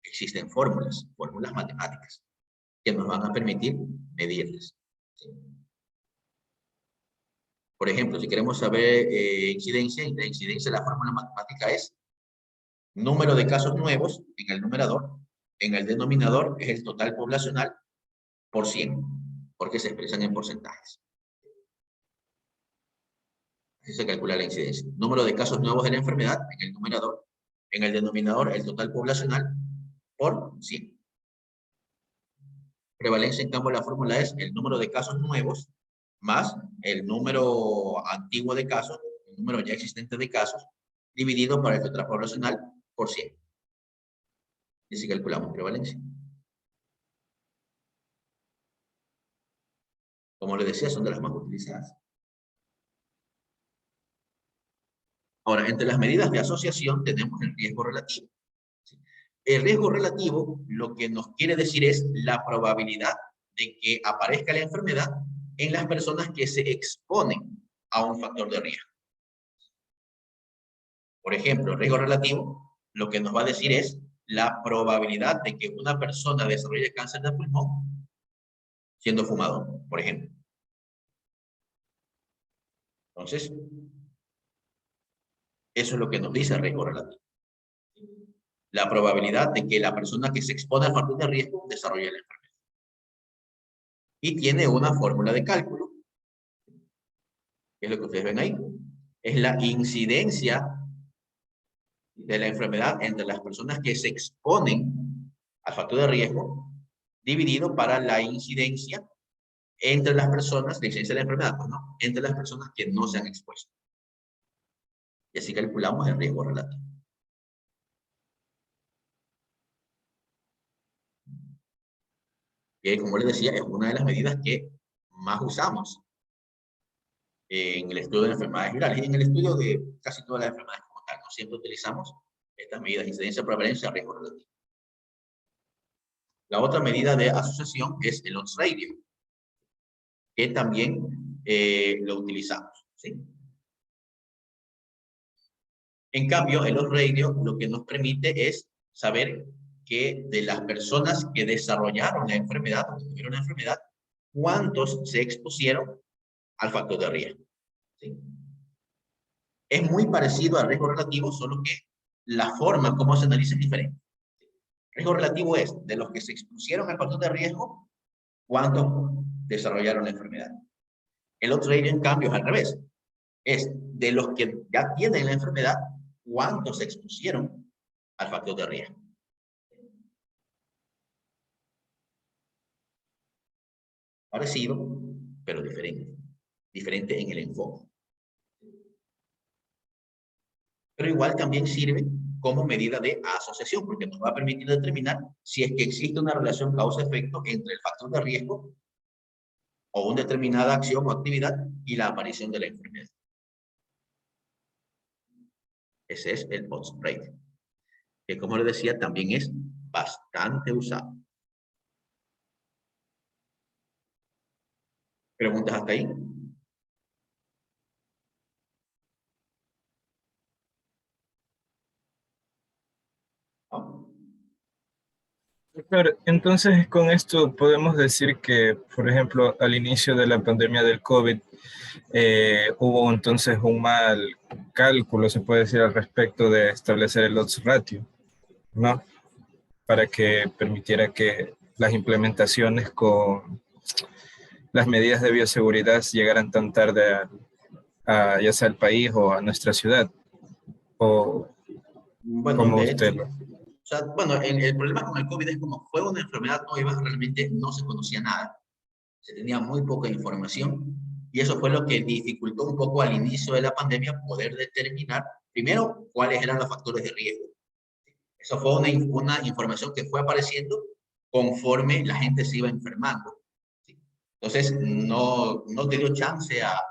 S1: existen fórmulas matemáticas, que nos van a permitir medirlas. ¿Sí? Por ejemplo, si queremos saber incidencia, la incidencia de la fórmula matemática es número de casos nuevos en el numerador, en el denominador es el total poblacional por 100, porque se expresan en porcentajes. Así se calcula la incidencia. Número de casos nuevos de la enfermedad en el numerador, en el denominador el total poblacional por 100. Prevalencia, en cambio, la fórmula es el número de casos nuevos más el número antiguo de casos, el número ya existente de casos, dividido por el total poblacional por 100. Y así calculamos prevalencia. Como les decía, son de las más utilizadas. Ahora, entre las medidas de asociación tenemos el riesgo relativo. El riesgo relativo lo que nos quiere decir es la probabilidad de que aparezca la enfermedad en las personas que se exponen a un factor de riesgo. Por ejemplo, el riesgo relativo lo que nos va a decir es la probabilidad de que una persona desarrolle cáncer de pulmón siendo fumador, por ejemplo. Entonces, eso es lo que nos dice el riesgo relativo. La probabilidad de que la persona que se expone al factor de riesgo desarrolle la enfermedad. Y tiene una fórmula de cálculo, que es lo que ustedes ven ahí. Es la incidencia de la enfermedad entre las personas que se exponen al factor de riesgo, dividido para la incidencia entre las personas, la incidencia de la enfermedad, pues no, entre las personas que no se han expuesto. Y así calculamos el riesgo relativo. Que, como les decía, es una de las medidas que más usamos en el estudio de enfermedades virales y en el estudio de casi todas las enfermedades como tal. ¿No? Siempre utilizamos estas medidas: incidencia, prevalencia, riesgo relativo. La otra medida de asociación es el odds ratio, que también lo utilizamos. ¿Sí? En cambio, el odds ratio lo que nos permite es saber que de las personas que desarrollaron la enfermedad o que tuvieron la enfermedad, ¿cuántos se expusieron al factor de riesgo? ¿Sí? Es muy parecido al riesgo relativo, solo que la forma como se analiza es diferente. Riesgo relativo es de los que se expusieron al factor de riesgo, ¿cuántos desarrollaron la enfermedad? El odds ratio, en cambio, es al revés. Es de los que ya tienen la enfermedad, ¿cuántos se expusieron al factor de riesgo? Parecido, pero diferente. Diferente en el enfoque. Pero igual también sirve como medida de asociación, porque nos va a permitir determinar si es que existe una relación causa-efecto entre el factor de riesgo o una determinada acción o actividad y la aparición de la enfermedad. Ese es el odds ratio, que, como les decía, también es bastante usado. ¿Preguntas hasta ahí?
S10: Doctor, entonces con esto podemos decir que, por ejemplo, al inicio de la pandemia del COVID, hubo entonces un mal cálculo, se puede decir, al respecto de establecer el odds ratio, ¿no? Para que permitiera que las implementaciones con las medidas de bioseguridad llegaran tan tarde ya sea al país o a nuestra ciudad. O
S1: bueno,
S10: como
S1: de
S10: usted
S1: hecho, o sea, bueno, el problema con el COVID es como fue una enfermedad nueva, realmente no se conocía nada. Se tenía muy poca información y eso fue lo que dificultó un poco al inicio de la pandemia poder determinar, primero, cuáles eran los factores de riesgo. Eso fue una información que fue apareciendo conforme la gente se iba enfermando. ¿Sí? Entonces, no te dio chance a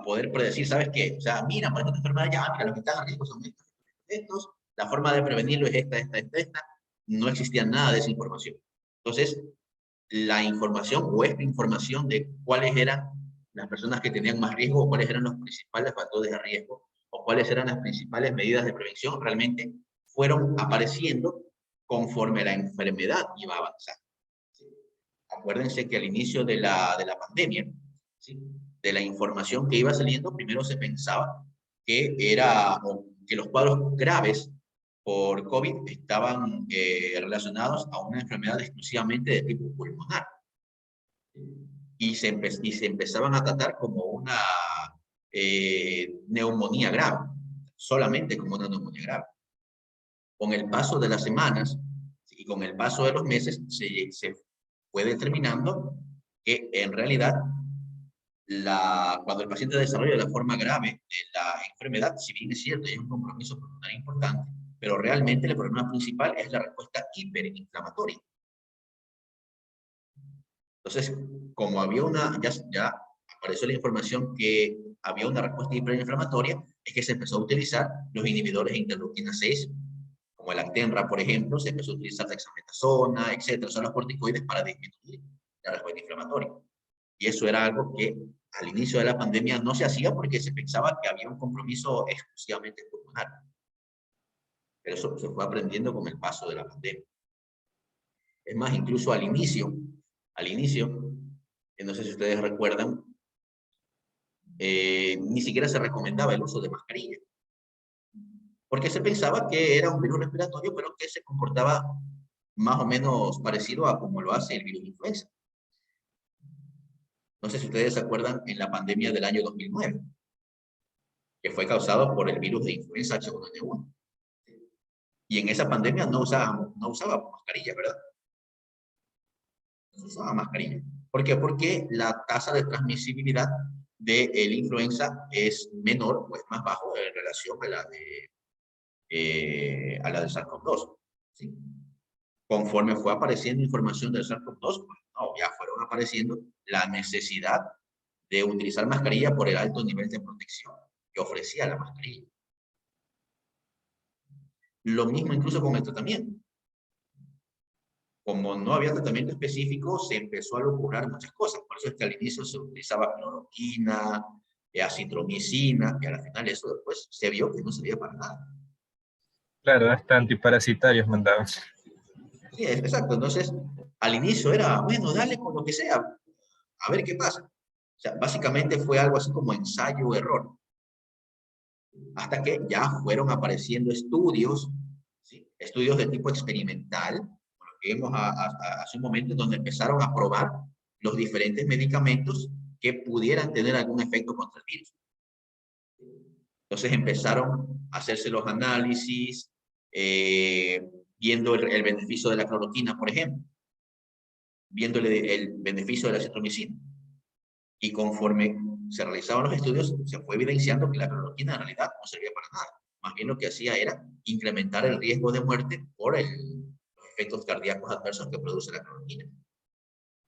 S1: poder predecir, ¿sabes qué? O sea, mira, para esta enfermedad ya, mira, lo que están a riesgo son estos, la forma de prevenirlo es esta. No existía nada de esa información. Entonces, la información o esta información de cuáles eran las personas que tenían más riesgo o cuáles eran los principales factores de riesgo o cuáles eran las principales medidas de prevención realmente fueron apareciendo conforme la enfermedad iba avanzando. ¿Sí? Acuérdense que al inicio de la pandemia, ¿sí?, de la información que iba saliendo, primero se pensaba que que los cuadros graves por COVID estaban relacionados a una enfermedad exclusivamente de tipo pulmonar. Y se empezaban a tratar como una neumonía grave, solamente como una neumonía grave. Con el paso de las semanas y con el paso de los meses se fue determinando que en realidad cuando el paciente desarrolla la forma grave de la enfermedad, si bien es cierto, hay un compromiso pulmonar importante, pero realmente el problema principal es la respuesta hiperinflamatoria. Entonces, como había ya apareció la información que había una respuesta hiperinflamatoria, es que se empezó a utilizar los inhibidores de interleuquina 6, como el Actemra, por ejemplo, se empezó a utilizar dexametasona, etcétera, son los corticoides para disminuir la respuesta inflamatoria. Y eso era algo que al inicio de la pandemia no se hacía porque se pensaba que había un compromiso exclusivamente pulmonar. Pero eso se fue aprendiendo con el paso de la pandemia. Es más, incluso al inicio, no sé si ustedes recuerdan, ni siquiera se recomendaba el uso de mascarilla. Porque se pensaba que era un virus respiratorio, pero que se comportaba más o menos parecido a como lo hace el virus de influenza. No sé si ustedes se acuerdan en la pandemia del año 2009, que fue causado por el virus de influenza H1N1. Y en esa pandemia no usábamos mascarilla, ¿verdad? No usaba mascarilla. ¿Por qué? Porque la tasa de transmisibilidad de la influenza es menor, o es más bajo en relación a la del SARS-CoV-2. ¿Sí? Conforme fue apareciendo información del SARS-CoV-2, pues, ya fueron apareciendo la necesidad de utilizar mascarilla por el alto nivel de protección que ofrecía la mascarilla. Lo mismo incluso con el tratamiento. Como no había tratamiento específico, se empezó a locurrar muchas cosas. Por eso es que al inicio se utilizaba cloroquina, acitromicina, y al final eso después se vio que no servía para nada.
S10: Claro, hasta antiparasitarios mandaban.
S1: Sí, exacto. Entonces, al inicio era, bueno, dale con lo que sea, a ver qué pasa. O sea, básicamente fue algo así como ensayo-error. Hasta que ya fueron apareciendo estudios, ¿sí?, estudios de tipo experimental, como lo que vimos hace un momento, donde empezaron a probar los diferentes medicamentos que pudieran tener algún efecto contra el virus. Entonces empezaron a hacerse los análisis, viendo el beneficio de la cloroquina, por ejemplo, viendo el beneficio de la acitromicina. Y conforme se realizaban los estudios, se fue evidenciando que la cloroquina en realidad no servía para nada. Más bien lo que hacía era incrementar el riesgo de muerte por los efectos cardíacos adversos que produce la cloroquina,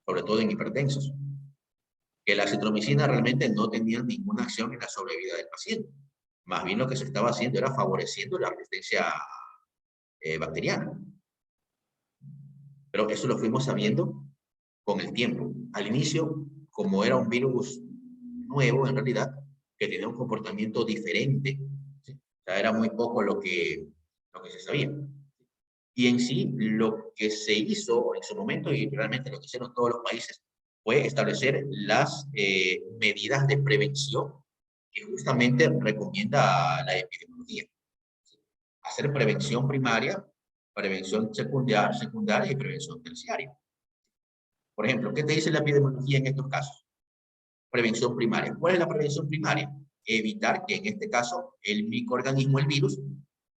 S1: sobre todo en hipertensos. Que la acitromicina realmente no tenía ninguna acción en la sobrevida del paciente. Más bien lo que se estaba haciendo era favoreciendo la resistencia bacteriana. Pero eso lo fuimos sabiendo con el tiempo. Al inicio, como era un virus nuevo en realidad, que tenía un comportamiento diferente, ¿sí? O sea, era muy poco lo que se sabía. Y en sí, lo que se hizo en su momento, y realmente lo que hicieron todos los países, fue establecer las medidas de prevención que justamente recomienda la epidemiología. Hacer prevención primaria, prevención secundaria y prevención terciaria. Por ejemplo, ¿qué te dice la epidemiología en estos casos? Prevención primaria. ¿Cuál es la prevención primaria? Evitar que en este caso el microorganismo, el virus,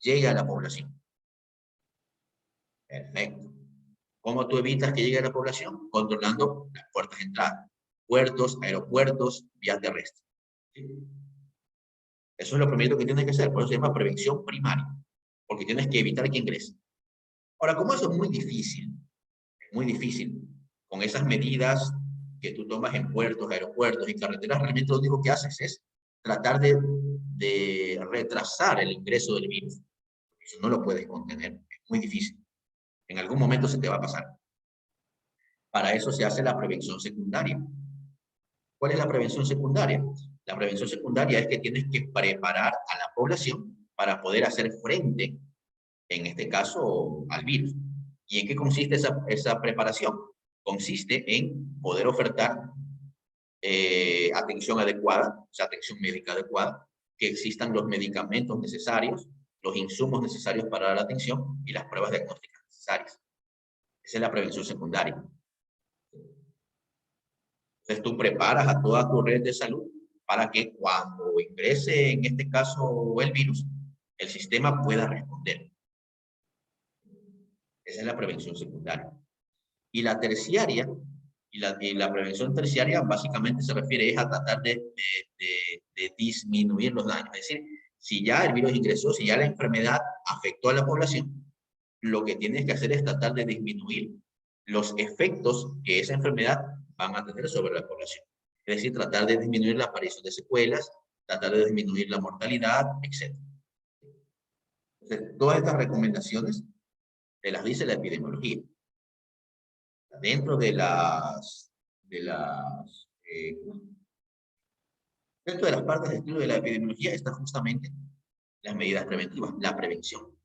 S1: llegue a la población. Perfecto. ¿Cómo tú evitas que llegue a la población? Controlando las puertas de entrada. Puertos, aeropuertos, vías terrestres. ¿Sí? Eso es lo primero que tienes que hacer. Por eso se llama prevención primaria. Porque tienes que evitar que ingrese. Ahora, como eso es muy difícil, con esas medidas que tú tomas en puertos, aeropuertos y carreteras, realmente lo único que haces es tratar de retrasar el ingreso del virus. Eso no lo puedes contener, es muy difícil. En algún momento se te va a pasar. Para eso se hace la prevención secundaria. ¿Cuál es la prevención secundaria? La prevención secundaria es que tienes que preparar a la población para poder hacer frente, en este caso, al virus. ¿Y en qué consiste esa preparación? Consiste en poder ofertar atención adecuada, o sea, atención médica adecuada, que existan los medicamentos necesarios, los insumos necesarios para dar la atención y las pruebas diagnósticas necesarias. Esa es la prevención secundaria. Entonces tú preparas a toda tu red de salud para que cuando ingrese, en este caso, el virus, el sistema pueda responder. Esa es la prevención secundaria. Y la terciaria, y la prevención terciaria básicamente se refiere a tratar de disminuir los daños. Es decir, si ya el virus ingresó, si ya la enfermedad afectó a la población, lo que tienes que hacer es tratar de disminuir los efectos que esa enfermedad van a tener sobre la población. Es decir, tratar de disminuir la aparición de secuelas, tratar de disminuir la mortalidad, etc. Entonces, todas estas recomendaciones te las dice la epidemiología. Dentro dentro de las partes de estudio de la epidemiología están justamente las medidas preventivas, la prevención.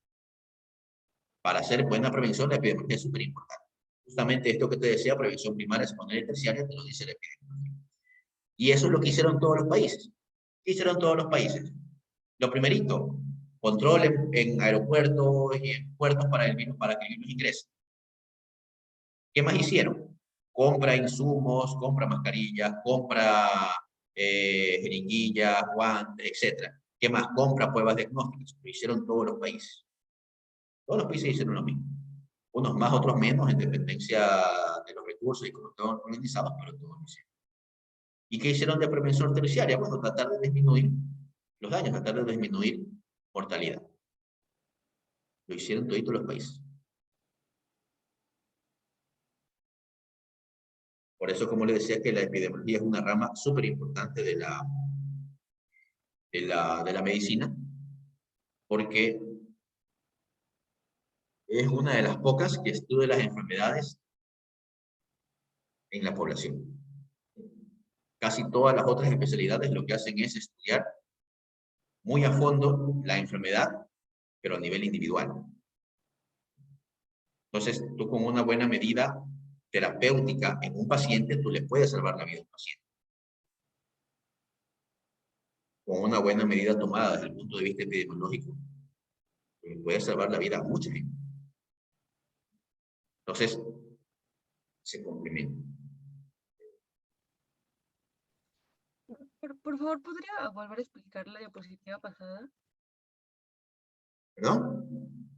S1: Para hacer buena prevención, la epidemiología es súper importante. Justamente esto que te decía, prevención primaria, secundaria y terciaria, te lo dice la epidemiología. Y eso es lo que hicieron todos los países. ¿Qué hicieron todos los países? Lo primerito, control en aeropuertos y en puertos para que el virus ingrese. ¿Qué más hicieron? Compra insumos, compra mascarillas, compra jeringuillas, guantes, etc. ¿Qué más? Compra pruebas diagnósticas. Lo hicieron todos los países. Todos los países hicieron lo mismo. Unos más, otros menos, en dependencia de los recursos y cómo estaban organizados, pero todos lo hicieron. ¿Y qué hicieron de prevención terciaria? Bueno, tratar de disminuir los daños, tratar de disminuir mortalidad. Lo hicieron todos los países. Por eso, como les decía, que la epidemiología es una rama súper importante de la medicina, porque es una de las pocas que estudia las enfermedades en la población. Casi todas las otras especialidades lo que hacen es estudiar muy a fondo la enfermedad, pero a nivel individual. Entonces, tú con una buena medida terapéutica en un paciente, tú le puedes salvar la vida a un paciente. Con una buena medida tomada desde el punto de vista epidemiológico, le puedes salvar la vida a mucha gente. Entonces, se complementa.
S2: Por favor, ¿podría volver a explicar la diapositiva pasada?
S1: ¿Perdón?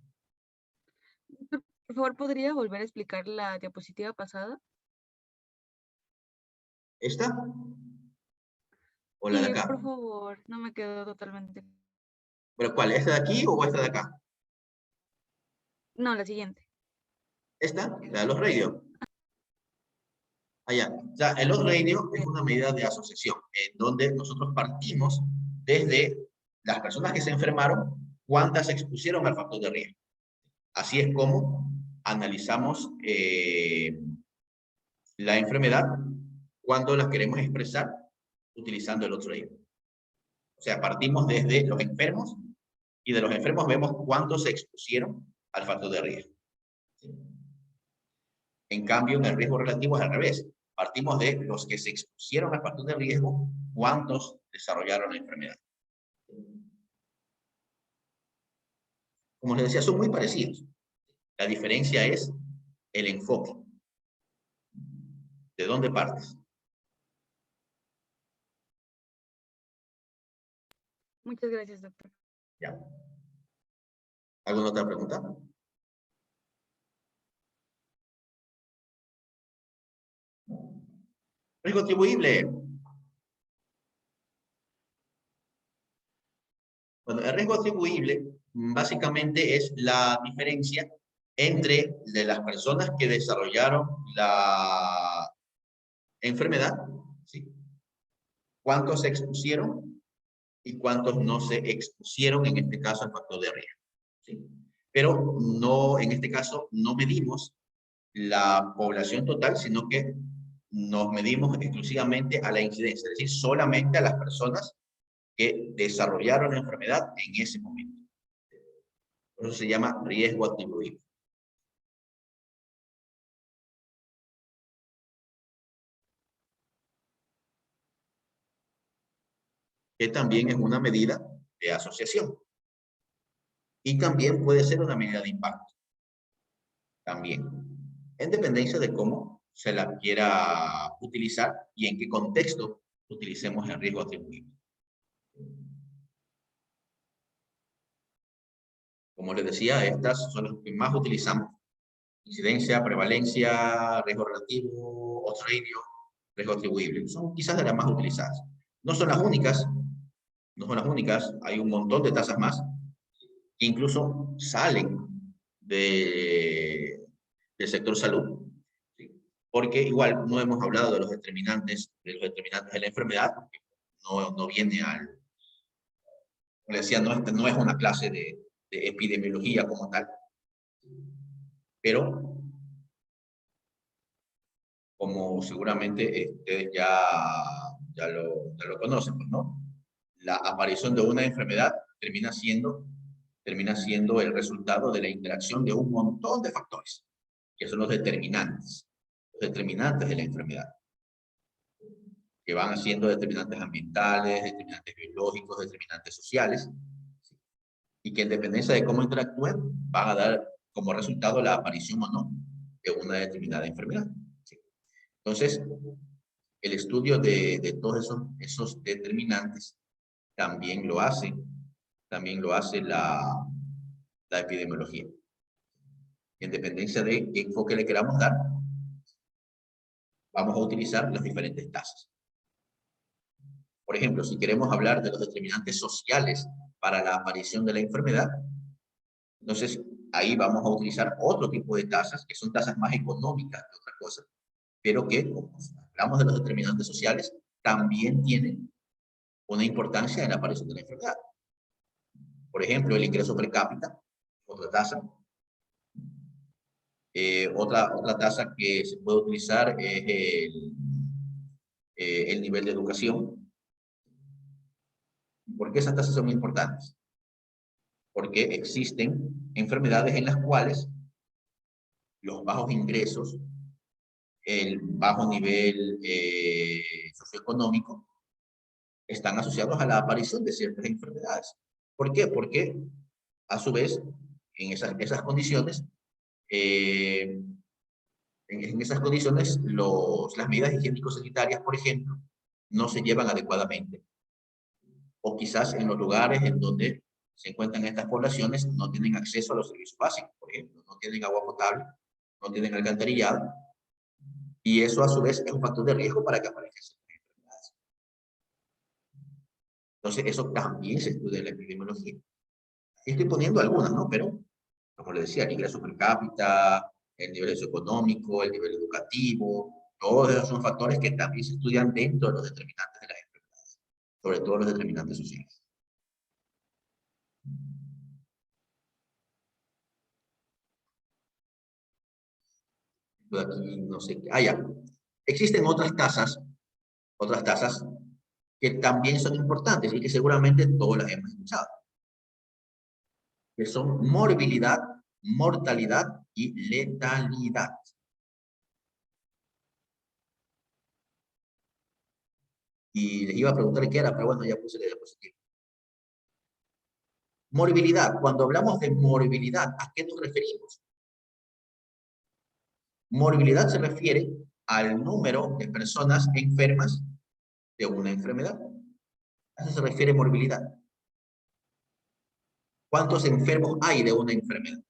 S2: Por favor, ¿podría volver a explicar la diapositiva pasada?
S1: ¿Esta? ¿O la de acá?
S2: Por favor, no me quedó totalmente.
S1: ¿Pero cuál? ¿Esta de aquí o esta de acá?
S2: No, la siguiente.
S1: ¿Esta? La de los radios. Allá. O sea, el odds ratio es una medida de asociación, en donde nosotros partimos desde las personas que se enfermaron, cuántas se expusieron al factor de riesgo. Así es como analizamos la enfermedad cuando la queremos expresar utilizando el odds ratio. O sea, partimos desde los enfermos y de los enfermos vemos cuántos se expusieron al factor de riesgo. ¿Sí? En cambio, en el riesgo relativo es al revés. Partimos de los que se expusieron al factor de riesgo, cuántos desarrollaron la enfermedad. Como les decía, son muy parecidos. La diferencia es el enfoque. ¿De dónde partes?
S2: Muchas gracias, doctor.
S1: Ya. ¿Alguna otra pregunta? Riesgo atribuible. Bueno, el riesgo atribuible básicamente es la diferencia entre de las personas que desarrollaron la enfermedad, ¿sí? Cuántos se expusieron y cuántos no se expusieron, en este caso, al factor de riesgo, ¿sí? Pero no, en este caso, no medimos la población total, sino que nos medimos exclusivamente a la incidencia, es decir, solamente a las personas que desarrollaron la enfermedad en ese momento. Por eso se llama riesgo atribuible. que también es una medida de asociación. Y también puede ser una medida de impacto. También. En dependencia de cómo se la quiera utilizar y en qué contexto utilicemos el riesgo atribuible. Como les decía, estas son las que más utilizamos. Incidencia, prevalencia, riesgo relativo, odds ratio, riesgo atribuible. Son quizás de las más utilizadas. No son las únicas. No son las únicas. Hay un montón de tasas más que incluso salen del sector salud. ¿Sí? Porque igual no hemos hablado de los determinantes de la enfermedad. No viene al... Como les decía, no es una clase de epidemiología como tal. Pero, como seguramente ustedes ya lo conocen, pues, ¿no? La aparición de una enfermedad termina siendo el resultado de la interacción de un montón de factores, que son los determinantes de la enfermedad, que van siendo determinantes ambientales, determinantes biológicos, determinantes sociales, y que en dependencia de cómo interactúen, van a dar como resultado la aparición o no de una determinada enfermedad. ¿Sí? Entonces, el estudio de todos esos determinantes también lo hace la epidemiología. En dependencia de qué enfoque le queramos dar, vamos a utilizar las diferentes tasas. Por ejemplo, si queremos hablar de los determinantes sociales para la aparición de la enfermedad, entonces ahí vamos a utilizar otro tipo de tasas, que son tasas más económicas que otra cosa, pero que, como hablamos de los determinantes sociales, también tienen una importancia en la aparición de la enfermedad. Por ejemplo, el ingreso per cápita, otra tasa. Otra tasa que se puede utilizar es el nivel de educación. ¿Por qué esas tasas son muy importantes? Porque existen enfermedades en las cuales los bajos ingresos, el bajo nivel socioeconómico, están asociados a la aparición de ciertas enfermedades. ¿Por qué? Porque, a su vez, en esas condiciones, en esas condiciones, las medidas higiénico-sanitarias, por ejemplo, no se llevan adecuadamente. O quizás en los lugares en donde se encuentran estas poblaciones no tienen acceso a los servicios básicos, por ejemplo, no tienen agua potable, no tienen alcantarillado, y eso a su vez es un factor de riesgo para que aparezcan estas enfermedades. Entonces, eso también se estudia en la epidemiología. Aquí estoy poniendo algunas, ¿no? Pero, como les decía, el ingreso per cápita, el nivel socioeconómico, el nivel educativo, todos esos son factores que también se estudian dentro de los determinantes de las enfermedades, sobre todo los determinantes sociales. Aquí no sé qué. Ya. Existen otras tasas que también son importantes y que seguramente todos las hemos escuchado, que son morbilidad, mortalidad y letalidad. Y les iba a preguntar qué era, pero bueno, ya puse la diapositiva. Morbilidad. Cuando hablamos de morbilidad, ¿a qué nos referimos? Morbilidad se refiere al número de personas enfermas de una enfermedad. A eso se refiere morbilidad. ¿Cuántos enfermos hay de una enfermedad?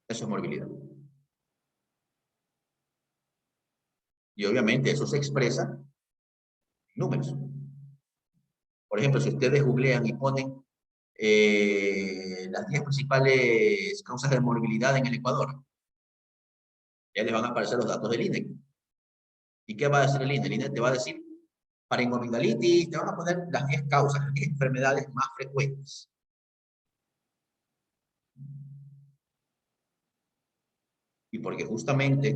S1: Eso es morbilidad. Y obviamente eso se expresa en números. Por ejemplo, si ustedes googlean y ponen las 10 principales causas de morbilidad en el Ecuador, ya les van a aparecer los datos del INE. ¿Y qué va a decir el INE? El INE te va a decir faringoamigdalitis, te van a poner las 10 causas, las 10 enfermedades más frecuentes. Y porque justamente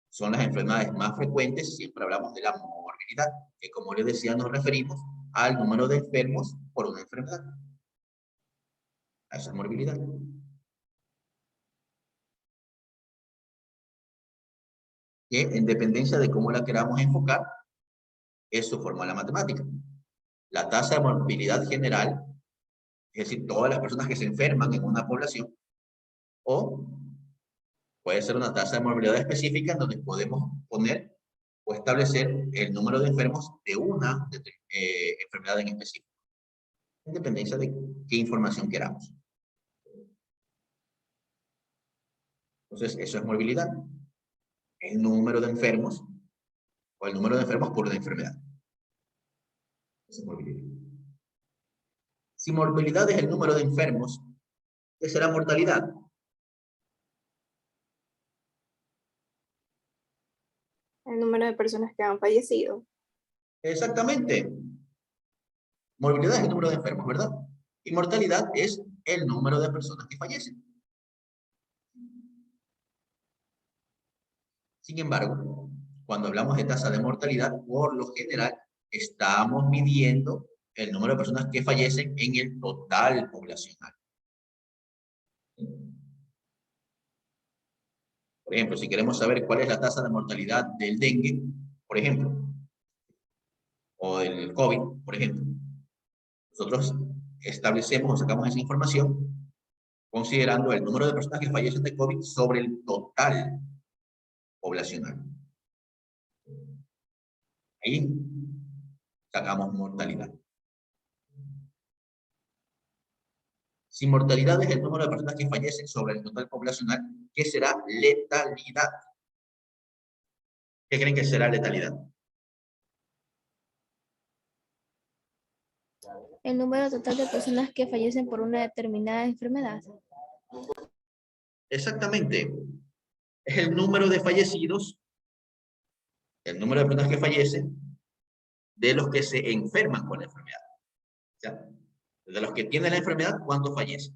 S1: son las enfermedades más frecuentes, siempre hablamos de la morbilidad, que como les decía, nos referimos al número de enfermos por una enfermedad. A esa morbilidad. Que en dependencia de cómo la queramos enfocar, es su fórmula matemática. La tasa de morbilidad general, es decir, todas las personas que se enferman en una población, o puede ser una tasa de morbilidad específica en donde podemos poner o establecer el número de enfermos de una enfermedad en específico, en dependencia de qué información queramos. Entonces, eso es morbilidad. El número de enfermos, o el número de enfermos por una enfermedad. Eso es morbilidad. Si morbilidad es el número de enfermos, ¿qué será mortalidad?
S17: El número de personas que han fallecido.
S1: Exactamente. Morbilidad es el número de enfermos, ¿verdad? Y mortalidad es el número de personas que fallecen. Sin embargo, cuando hablamos de tasa de mortalidad, por lo general, estamos midiendo el número de personas que fallecen en el total poblacional. Por ejemplo, si queremos saber cuál es la tasa de mortalidad del dengue, por ejemplo, o del COVID, por ejemplo, nosotros establecemos o sacamos esa información considerando el número de personas que fallecen de COVID sobre el total poblacional. Ahí sacamos mortalidad. Si mortalidad es el número de personas que fallecen sobre el total poblacional, ¿qué será letalidad? ¿Qué creen que será letalidad?
S18: El número total de personas que fallecen por una determinada enfermedad.
S1: Exactamente. Es el número de fallecidos, el número de personas que fallecen, de los que se enferman con la enfermedad. O sea, de los que tienen la enfermedad, ¿cuántos fallecen?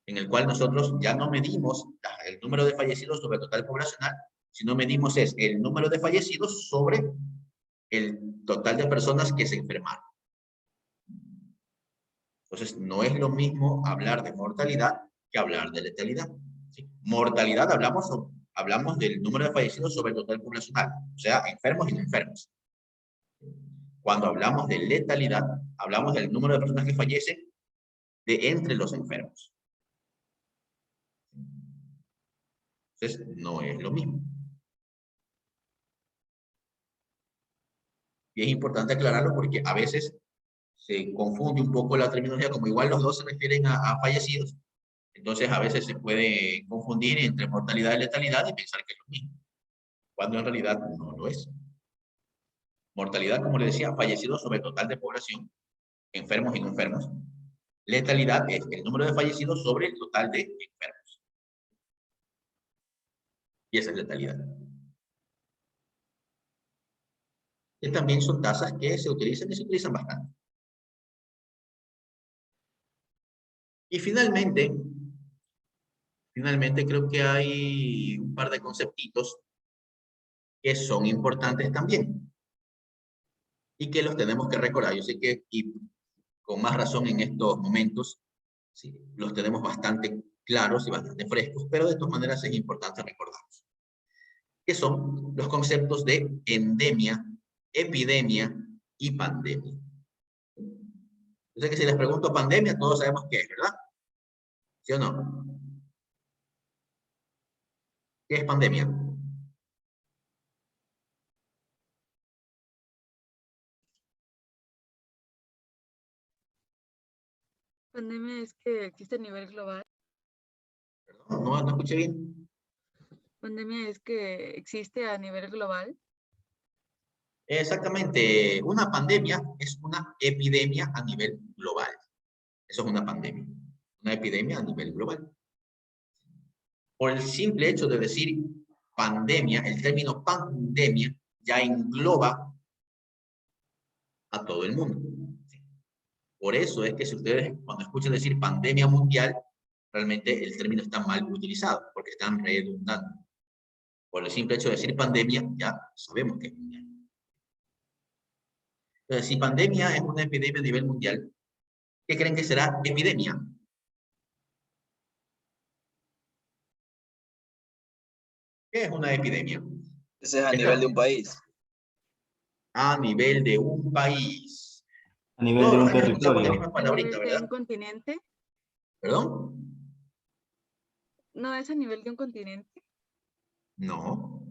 S1: En el cual nosotros ya no medimos el número de fallecidos sobre el total poblacional, sino medimos es el número de fallecidos sobre el total de personas que se enfermaron. Entonces, no es lo mismo hablar de mortalidad que hablar de letalidad. ¿Sí? Mortalidad hablamos del número de fallecidos sobre el total poblacional, o sea, enfermos y no enfermos. Cuando hablamos de letalidad, hablamos del número de personas que fallecen de entre los enfermos. Entonces, no es lo mismo. Y es importante aclararlo porque a veces se confunde un poco la terminología, como igual los dos se refieren a fallecidos. Entonces, a veces se puede confundir entre mortalidad y letalidad y pensar que es lo mismo, cuando en realidad no lo es. Mortalidad, como le decía, fallecidos sobre el total de población, enfermos y no enfermos. Letalidad es el número de fallecidos sobre el total de enfermos. Y esa es letalidad. Que también son tasas que se utilizan y se utilizan bastante. Y finalmente creo que hay un par de conceptitos que son importantes también y que los tenemos que recordar. Yo sé que, y con más razón en estos momentos, ¿sí?, los tenemos bastante claros y bastante frescos, pero de todas maneras es importante recordarlos. Que son los conceptos de endemia, epidemia y pandemia. Yo sé que si les pregunto pandemia, todos sabemos qué es, ¿verdad? ¿Sí o no? ¿Qué es pandemia?
S19: Pandemia es que existe a nivel global.
S1: No escuché bien.
S19: Pandemia es que existe a nivel global.
S1: Exactamente. Una pandemia es una epidemia a nivel global. Eso es una pandemia. Una epidemia a nivel global. Por el simple hecho de decir pandemia, el término pandemia ya engloba a todo el mundo. Por eso es que si ustedes cuando escuchan decir pandemia mundial, realmente el término está mal utilizado, porque están redundando. Por el simple hecho de decir pandemia, ya sabemos que es mundial. Entonces, si pandemia es una epidemia a nivel mundial, ¿qué creen que será epidemia? ¿Qué es una epidemia?
S9: Ese es a nivel de un país.
S1: A nivel de un país.
S5: A nivel
S1: Todos
S5: de
S1: los
S5: un
S1: años escuchamos la
S5: territorio.
S1: misma
S19: ¿A
S1: palabrita,
S19: nivel de
S1: ¿verdad?
S19: un continente?
S1: ¿Perdón?
S19: ¿No es a nivel de un continente?
S1: No.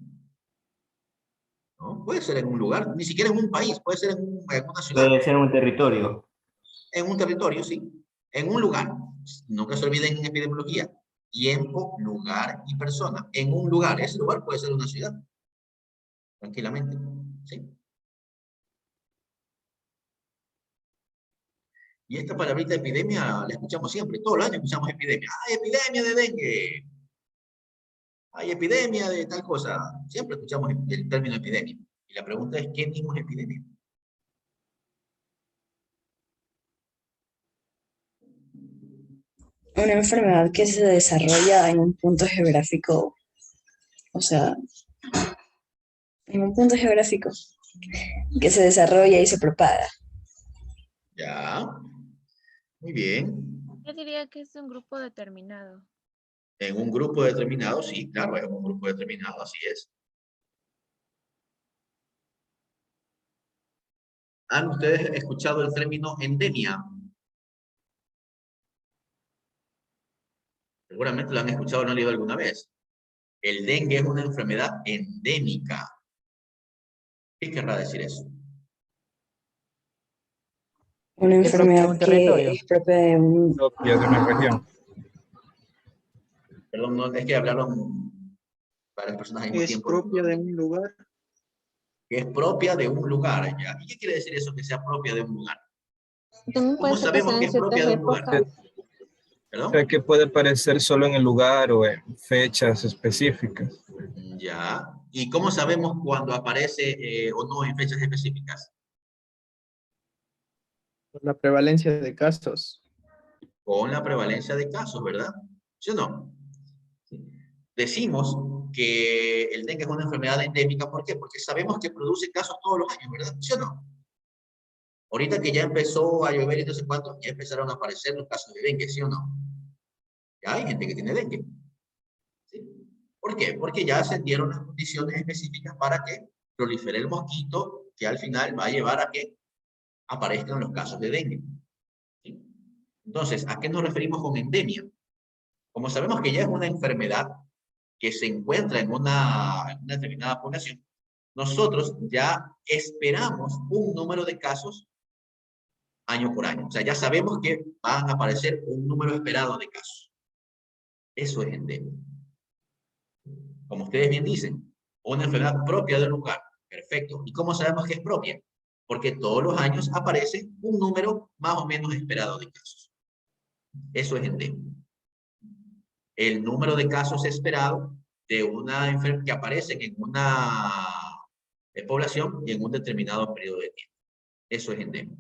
S1: No, puede ser en un lugar, ni siquiera en un país, puede ser en una ciudad.
S5: Puede ser un territorio.
S1: En un territorio, sí. En un lugar. Nunca se olviden en epidemiología. Tiempo, lugar y persona. En un lugar. Ese lugar puede ser una ciudad. Tranquilamente. ¿Sí? Y esta palabrita epidemia la escuchamos siempre. Todos los años escuchamos epidemia. ¡Hay epidemia de dengue! Hay epidemia de tal cosa. Siempre escuchamos el término epidemia. Y la pregunta es, ¿qué mismo es epidemia?
S20: Una enfermedad que se desarrolla en un punto geográfico, o sea, en un punto geográfico que se desarrolla y se propaga.
S1: Ya. Muy bien.
S3: Yo diría que es un grupo determinado.
S1: En un grupo determinado, sí, claro, es un grupo determinado, así es. ¿Han ustedes escuchado el término endemia? Seguramente lo han escuchado o lo han leído alguna vez. El dengue es una enfermedad endémica. ¿Qué querrá decir eso?
S20: Una
S9: Es propio de
S20: enfermedad
S9: un
S20: que
S9: territorio.
S20: es propia de un...
S10: Propia de una región.
S1: Perdón, no, es que hablaron varias personas al mismo
S6: Es
S1: tiempo.
S6: propia de un lugar.
S1: Que es propia de un lugar, ya. ¿Y qué quiere decir eso, que sea propia de un lugar?
S14: También
S1: ¿Cómo
S14: puede ser que
S1: sabemos
S14: sean
S1: que
S14: en
S1: es propia
S14: ciertas
S1: de un lugar?
S14: épocas.
S10: O
S1: ¿Perdón?
S10: sea, que puede aparecer solo en el lugar o en fechas específicas.
S1: Ya. ¿Y cómo sabemos cuando aparece o no en fechas específicas?
S21: Por la prevalencia de casos.
S1: Con la prevalencia de casos, ¿verdad? ¿Sí o no? Decimos que el dengue es una enfermedad endémica, ¿por qué? Porque sabemos que produce casos todos los años, ¿verdad? ¿Sí o no? Ahorita que ya empezó a llover y no sé cuánto, ya empezaron a aparecer los casos de dengue, ¿sí o no? Ya hay gente que tiene dengue. ¿Sí? ¿Por qué? Porque ya se dieron las condiciones específicas para que prolifere el mosquito, que al final va a llevar a que aparezcan los casos de dengue. ¿Sí? Entonces, ¿a qué nos referimos con endemia? Como sabemos que ya es una enfermedad que se encuentra en una determinada población, nosotros ya esperamos un número de casos año por año. O sea, ya sabemos que van a aparecer un número esperado de casos. Eso es endemia. Como ustedes bien dicen, una enfermedad propia del lugar. Perfecto. ¿Y cómo sabemos que es propia? Porque todos los años aparece un número más o menos esperado de casos. Eso es endemia. El número de casos esperado de una enfermedad que aparecen en una población y en un determinado periodo de tiempo. Eso es endemia.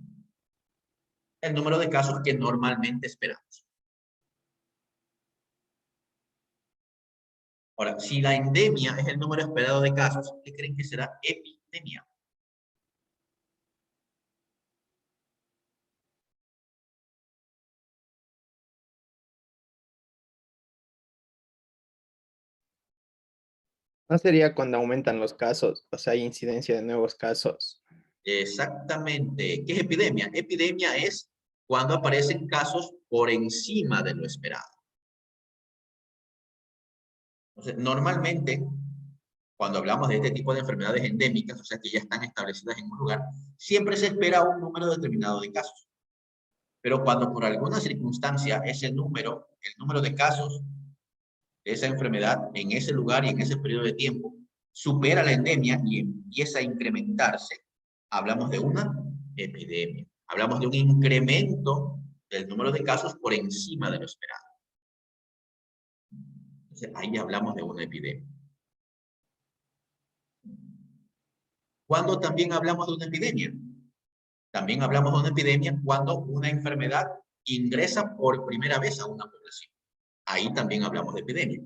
S1: El número de casos que normalmente esperamos. Ahora, si la endemia es el número esperado de casos, ¿qué creen que será epidemia?
S21: No sería cuando aumentan los casos, o sea, hay incidencia de nuevos casos.
S1: Exactamente. ¿Qué es epidemia? Epidemia es cuando aparecen casos por encima de lo esperado. Entonces, normalmente, cuando hablamos de este tipo de enfermedades endémicas, o sea, que ya están establecidas en un lugar, siempre se espera un número determinado de casos. Pero cuando por alguna circunstancia ese número, el número de casos de esa enfermedad en ese lugar y en ese periodo de tiempo, supera la endemia y empieza a incrementarse, hablamos de una epidemia. Hablamos de un incremento del número de casos por encima de lo esperado. Entonces, ahí hablamos de una epidemia. ¿Cuándo también hablamos de una epidemia? También hablamos de una epidemia cuando una enfermedad ingresa por primera vez a una población. Ahí también hablamos de epidemia.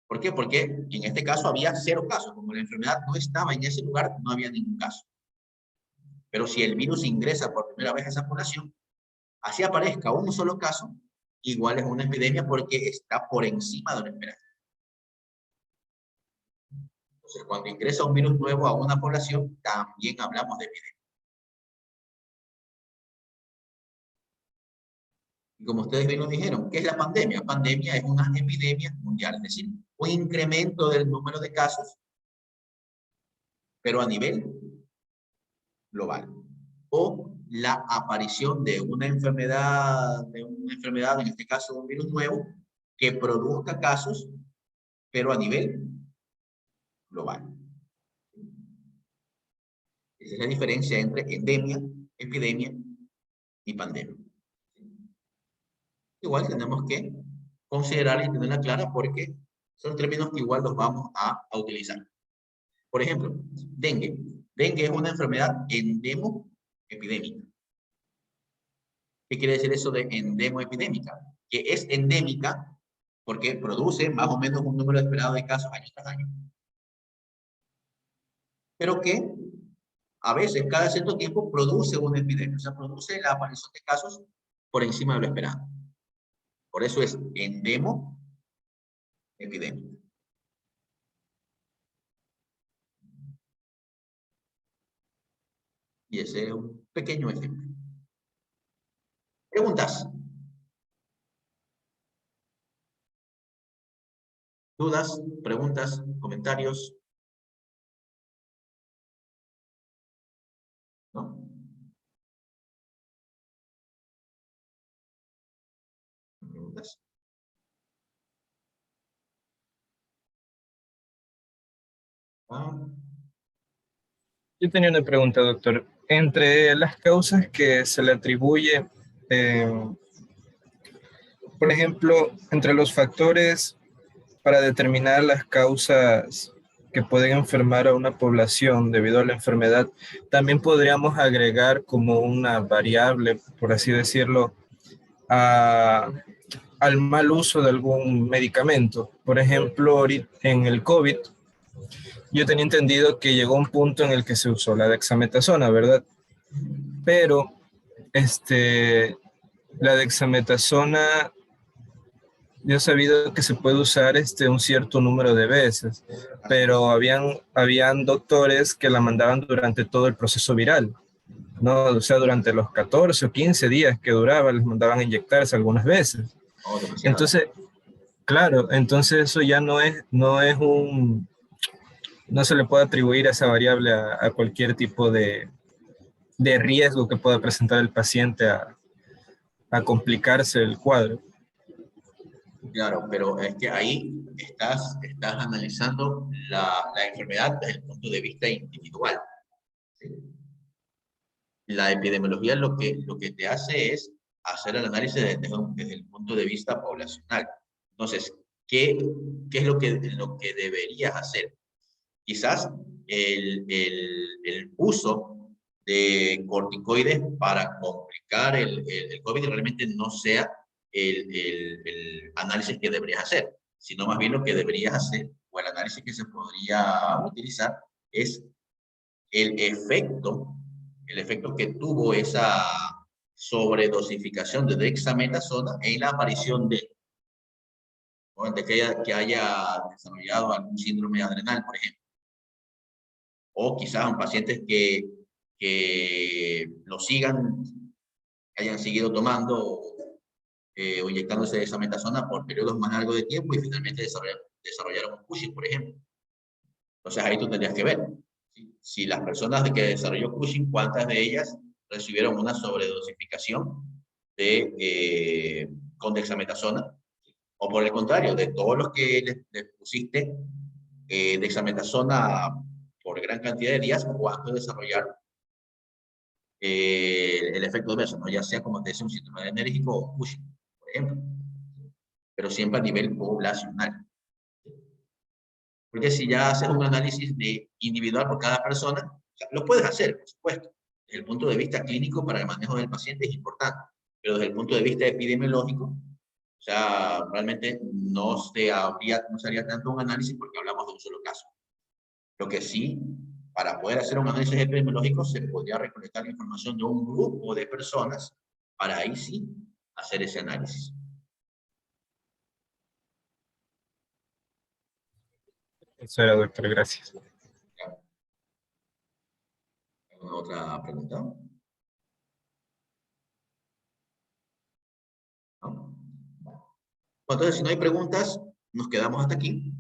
S1: ¿Por qué? Porque en este caso había 0 casos. Como la enfermedad no estaba en ese lugar, no había ningún caso. Pero si el virus ingresa por primera vez a esa población, así aparezca un solo caso, igual es una epidemia porque está por encima de lo esperado. Entonces, cuando ingresa un virus nuevo a una población, también hablamos de epidemia. Y como ustedes bien lo dijeron, ¿qué es la pandemia? Pandemia es una epidemia mundial, es decir, un incremento del número de casos, pero a nivel global. O la aparición de una enfermedad, en este caso un virus nuevo, que produzca casos, pero a nivel global. Esa es la diferencia entre endemia, epidemia y pandemia. Igual tenemos que considerar y tenerla clara porque son términos que igual los vamos a utilizar. Por ejemplo, dengue. Dengue es una enfermedad endemo-epidémica. ¿Qué quiere decir eso de endemo-epidémica? Que es endémica porque produce más o menos un número esperado de casos año tras año. Pero que a veces, cada cierto tiempo, produce una epidemia. O sea, produce la aparición de casos por encima de lo esperado. Por eso es endemo-epidémica. Y ese es un pequeño ejemplo. ¿Preguntas? ¿Dudas? ¿Preguntas? ¿Comentarios? ¿No? ¿Preguntas?
S10: Yo tenía una pregunta, doctor. Entre las causas que se le atribuye, por ejemplo, entre los factores para determinar las causas que pueden enfermar a una población debido a la enfermedad, también podríamos agregar como una variable, por así decirlo, al mal uso de algún medicamento. Por ejemplo, en el COVID, yo tenía entendido que llegó un punto en el que se usó la dexametasona, ¿verdad? Pero la dexametasona, yo he sabido que se puede usar un cierto número de veces, pero habían doctores que la mandaban durante todo el proceso viral, ¿no? O sea, durante los 14 o 15 días que duraba, les mandaban a inyectarse algunas veces. Entonces, claro, entonces eso ya no se le puede atribuir a esa variable a cualquier tipo de riesgo que pueda presentar el paciente a complicarse el cuadro.
S1: Claro, pero es que ahí estás analizando la enfermedad desde el punto de vista individual. ¿Sí? La epidemiología lo que te hace es hacer el análisis desde el punto de vista poblacional. Entonces, ¿qué es lo que deberías hacer? Quizás el uso de corticoides para complicar el COVID realmente no sea el análisis que deberías hacer, sino más bien lo que deberías hacer, o el análisis que se podría utilizar, es el efecto que tuvo esa sobredosificación de dexametasona en la aparición de que haya desarrollado algún síndrome adrenal, por ejemplo. O quizás en pacientes que lo sigan, hayan seguido tomando o inyectándose dexametasona por periodos más largos de tiempo y finalmente desarrollaron un Cushing, por ejemplo. Entonces ahí tú tendrías que ver si las personas que desarrolló Cushing, cuántas de ellas recibieron una sobredosificación con dexametasona, o por el contrario, de todos los que les pusiste dexametasona por gran cantidad de días, cuánto desarrollaron el efecto adverso, ¿no? Ya sea, como te decía, un síndrome enérgico o Cushing, por ejemplo, pero siempre a nivel poblacional. Porque si ya haces un análisis individual por cada persona, o sea, lo puedes hacer, por supuesto. Desde el punto de vista clínico, para el manejo del paciente es importante, pero desde el punto de vista epidemiológico, o sea, realmente no se haría tanto un análisis porque hablamos de un solo caso. Lo que sí, para poder hacer un análisis epidemiológico, se podría recolectar información de un grupo de personas para ahí sí hacer ese análisis.
S10: Eso era, doctor, gracias.
S1: ¿Alguna otra pregunta? ¿No? Bueno, entonces, si no hay preguntas, nos quedamos hasta aquí.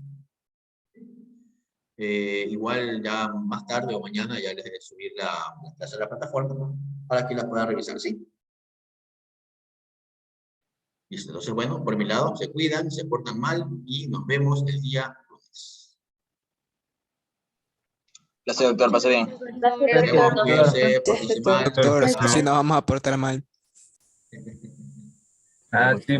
S1: Igual ya más tarde o mañana ya les de subir la clase a la plataforma para que la puedan revisar, ¿sí? Listo, entonces bueno, por mi lado, se cuidan, se portan mal y nos vemos el día lunes.
S9: Gracias, doctor, pase bien.
S1: Nos vemos, cuídense, pórtense mal.
S4: Doctor, si no vamos a portar mal.
S10: Ah, sí.